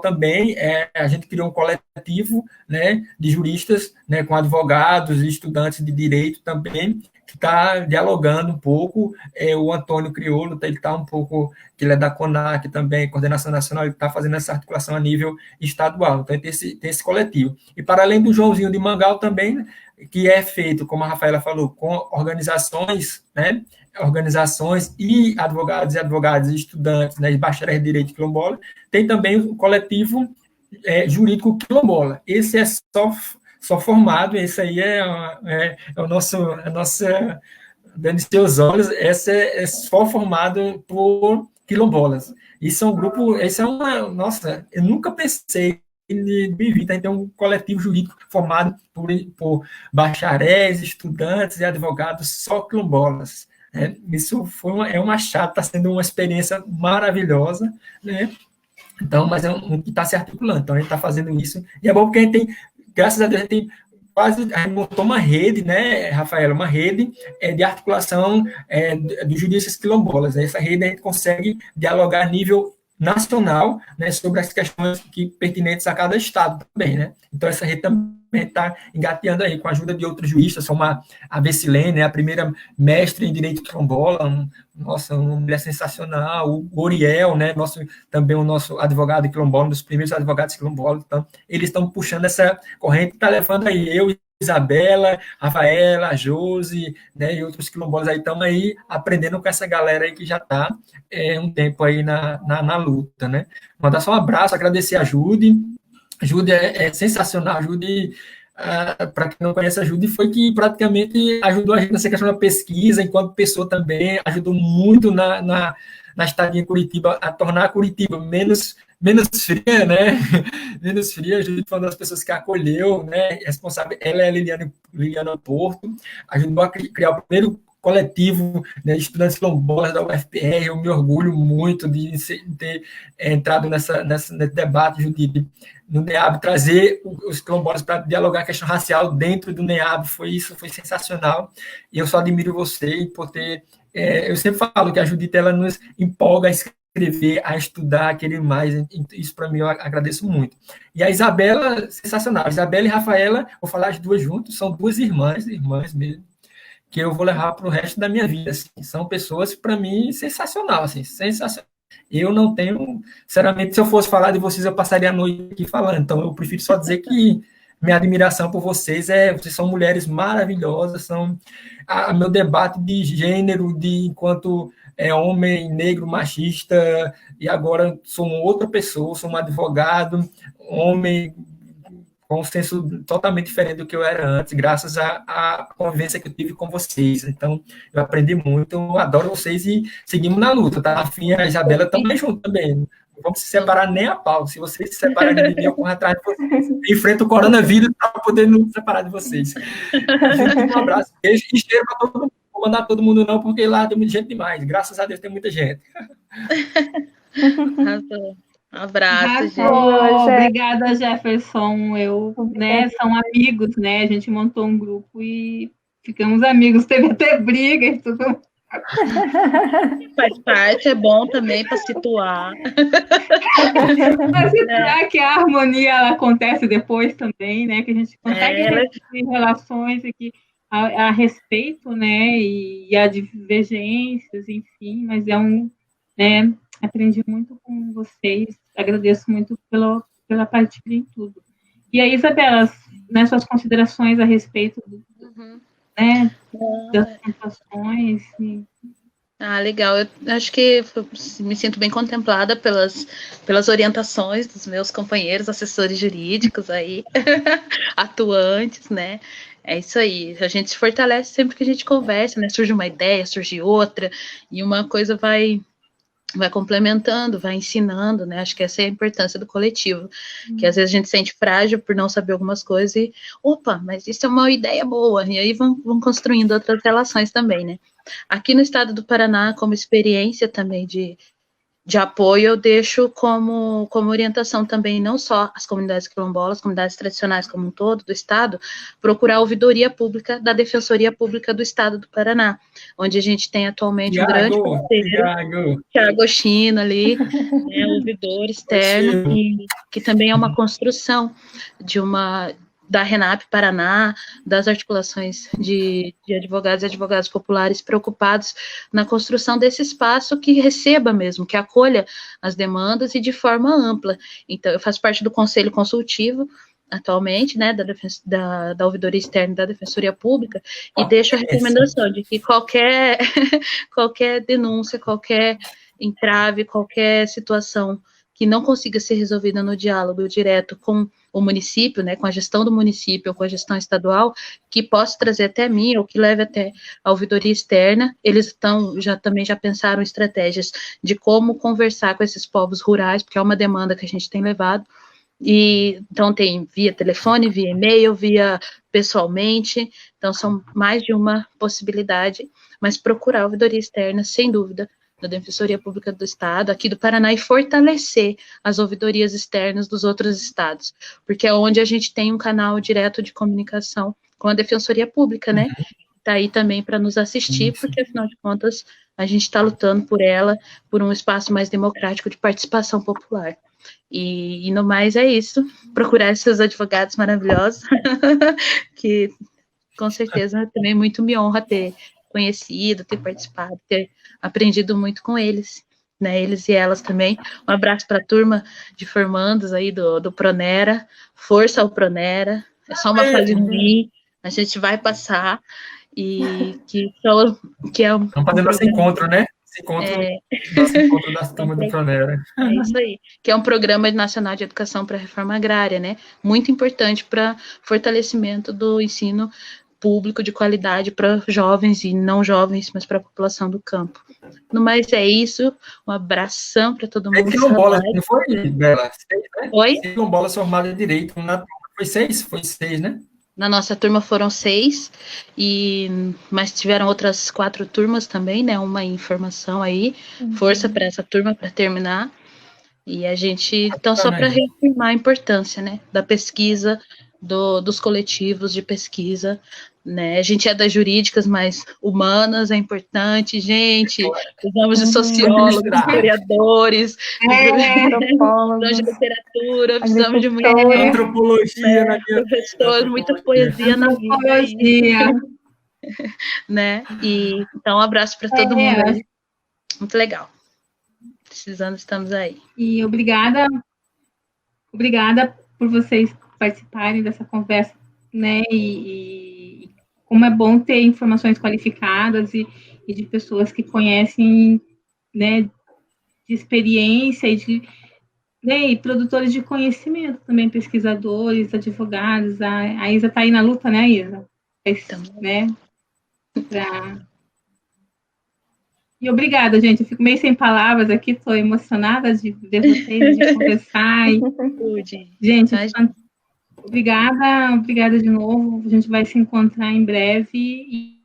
também, a gente criou um coletivo, né, de juristas, né, com advogados e estudantes de direito também, que está dialogando um pouco. O Antônio Criolo, ele está um pouco, que ele é da CONAC também, Coordenação Nacional, ele está fazendo essa articulação a nível estadual. Então, tem esse coletivo. E, para além do Joãozinho de Mangal também, que é feito, como a Rafaela falou, com organizações, né, e advogadas e estudantes, né, de bacharéis de direito quilombola, tem também o coletivo jurídico quilombola. Esse é só formado, esse aí é o nosso, a nossa, dando seus olhos, esse é só formado por quilombolas. Isso é um grupo, nossa, eu nunca pensei em minha vida, tem um coletivo jurídico formado por bacharéis, estudantes e advogados só quilombolas. Isso é uma chata, está sendo uma experiência maravilhosa, né? Então, mas é um que está se articulando, então a gente está fazendo isso, e é bom porque a gente tem, graças a Deus, a gente gente montou uma rede, né, Rafaela, uma rede de articulação dos juristas quilombolas, né? Essa rede a gente consegue dialogar a nível nacional, né, sobre as questões pertinentes a cada estado também, né? Então, essa rede também está engateando aí, com a ajuda de outros juristas, como a Vessilene, né, a primeira mestre em direito quilombola, nossa, uma mulher sensacional, o Oriel, né, também o nosso advogado quilombola, um dos primeiros advogados quilombolas. Então, eles estão puxando essa corrente, está levando aí eu, Isabela, Rafaela, Josi, né, e outros quilombolas aí, estão aí aprendendo com essa galera aí que já está um tempo aí na luta, né. Mandar só um abraço, agradecer a Judy. Judy é sensacional, Judy, para quem não conhece a Judy, foi que praticamente ajudou a gente nessa questão da pesquisa, enquanto pessoa também, ajudou muito na estadia em Curitiba, a tornar Curitiba menos fria, né? Menos fria. A Judy foi uma das pessoas que acolheu, né? Responsável, ela é a Liliana Porto, ajudou a criar o primeiro coletivo, né, de estudantes quilombolas da UFPR. Eu me orgulho muito de ter entrado nesse debate, Judite, no NEAB, trazer os quilombolas para dialogar a questão racial dentro do NEAB. Foi sensacional, e eu só admiro você por ter... eu sempre falo que a Judite, ela nos empolga a escrever, a estudar, a querer mais. Isso, para mim, eu agradeço muito. E a Isabela, sensacional. A Isabela e a Rafaela, vou falar as duas juntos, são duas irmãs mesmo, que eu vou levar para o resto da minha vida. Assim. São pessoas, para mim, sensacional, assim, sensacional. Eu não tenho, sinceramente, se eu fosse falar de vocês, eu passaria a noite aqui falando. Então, eu prefiro só dizer que minha admiração por vocês vocês são mulheres maravilhosas, são meu debate de gênero, enquanto homem negro, machista, e agora sou uma outra pessoa, sou um advogado, homem, com um senso totalmente diferente do que eu era antes, graças à convivência que eu tive com vocês. Então, eu aprendi muito, eu adoro vocês e seguimos na luta, tá? A Rafinha e a Isabela também junto também. Não vamos se separar nem a pau. Se vocês se separarem de mim, eu corro atrás de vocês. Enfrento o coronavírus para poder não separar de vocês. Gente, um abraço, beijo e cheiro para todo mundo. Não vou mandar todo mundo não, porque lá tem muita gente demais. Graças a Deus tem muita gente. Um abraço, gente. Obrigada, Jefferson. São amigos, né? A gente montou um grupo e ficamos amigos. Teve até briga e tudo. Faz parte, é bom também para situar. Para situar que a harmonia ela acontece depois também, né? Que a gente consegue ter relações aqui a respeito, né? E há divergências, enfim, mas né? Aprendi muito com vocês, agradeço muito pela partilha em tudo. E aí, Isabela, né, suas considerações a respeito né, das sensações? Legal. Eu acho que me sinto bem contemplada pelas orientações dos meus companheiros, assessores jurídicos aí, atuantes, né? É isso aí. A gente se fortalece sempre que a gente conversa, né? Surge uma ideia, surge outra, e uma coisa vai complementando, vai ensinando, né? Acho que essa é a importância do coletivo, que às vezes a gente se sente frágil por não saber algumas coisas e, mas isso é uma ideia boa, e aí vão construindo outras relações também, né? Aqui no estado do Paraná, como experiência também de apoio, eu deixo como orientação também, não só as comunidades quilombolas, comunidades tradicionais como um todo do estado, procurar a ouvidoria pública da Defensoria Pública do Estado do Paraná, onde a gente tem atualmente um grande parceiro, Thiago Chino ali, ouvidor externo, que também é uma construção da RENAP Paraná, das articulações de advogados e advogados populares preocupados na construção desse espaço que receba mesmo, que acolha as demandas e de forma ampla. Então, eu faço parte do Conselho Consultivo, atualmente, né, da Ouvidoria Externa da Defensoria Pública, e deixo a recomendação de que qualquer denúncia, qualquer entrave, qualquer situação que não consiga ser resolvida no diálogo direto com o município, né, com a gestão do município ou com a gestão estadual, que possa trazer até mim ou que leve até a ouvidoria externa. Eles também já pensaram estratégias de como conversar com esses povos rurais, porque é uma demanda que a gente tem levado. E então tem via telefone, via e-mail, via pessoalmente. Então são mais de uma possibilidade, mas procurar a ouvidoria externa, sem dúvida, da Defensoria Pública do Estado, aqui do Paraná, e fortalecer as ouvidorias externas dos outros estados, porque é onde a gente tem um canal direto de comunicação com a Defensoria Pública, né? Está aí também para nos assistir, porque, afinal de contas, a gente está lutando por um espaço mais democrático de participação popular. E no mais é isso, procurar esses advogados maravilhosos, que com certeza também muito me honra ter conhecido, ter participado, ter aprendido muito com eles, né, eles e elas também. Um abraço para a turma de formandos aí do Pronera, força ao Pronera, é só uma fase ruim, a gente vai passar, e que é um... Vamos fazer nosso encontro, né? nosso encontro das turmas do Pronera. É isso aí, que é um programa nacional de educação para a reforma agrária, né? Muito importante para fortalecimento do ensino público de qualidade para jovens e não jovens, mas para a população do campo. No mais é isso, um abração para todo mundo. Quilombolas, não foi, Bela? 6, né? Oi? Quilombolas formadas de direito. Foi 6? Foi 6, né? Na nossa turma foram 6, mas tiveram outras 4 turmas também, né? Uma em formação aí. Força para essa turma para terminar. E a gente, então, só para reafirmar a importância, né, da pesquisa, dos coletivos de pesquisa, né? A gente é das jurídicas, mas humanas é importante, gente. Precisamos de sociólogos, historiadores, precisamos de literatura, precisamos de muita antropologia, né? Professores, muita poesia na vida, né? E então, um abraço para todo mundo aí. Muito legal. Precisando, estamos aí. E obrigada por vocês participarem dessa conversa, né? E como é bom ter informações qualificadas e de pessoas que conhecem, né? De experiência e produtores de conhecimento também, pesquisadores, advogados. A Isa está aí na luta, né, Isa? Né? E obrigada, gente. Eu fico meio sem palavras aqui, estou emocionada de ver vocês, de conversar. Gente, obrigada de novo. A gente vai se encontrar em breve.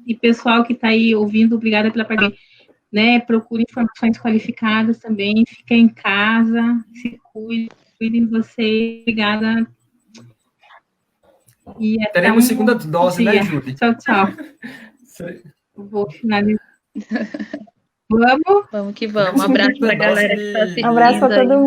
E pessoal que está aí ouvindo, obrigada pela participação. Né? Procure informações qualificadas também. Fica em casa, se cuidem de vocês. Obrigada. E teremos segunda dose, né, Júlia? Tchau. Vou finalizar. Vamos que vamos. Um abraço para a galera que está assistindo. Um abraço para todo mundo.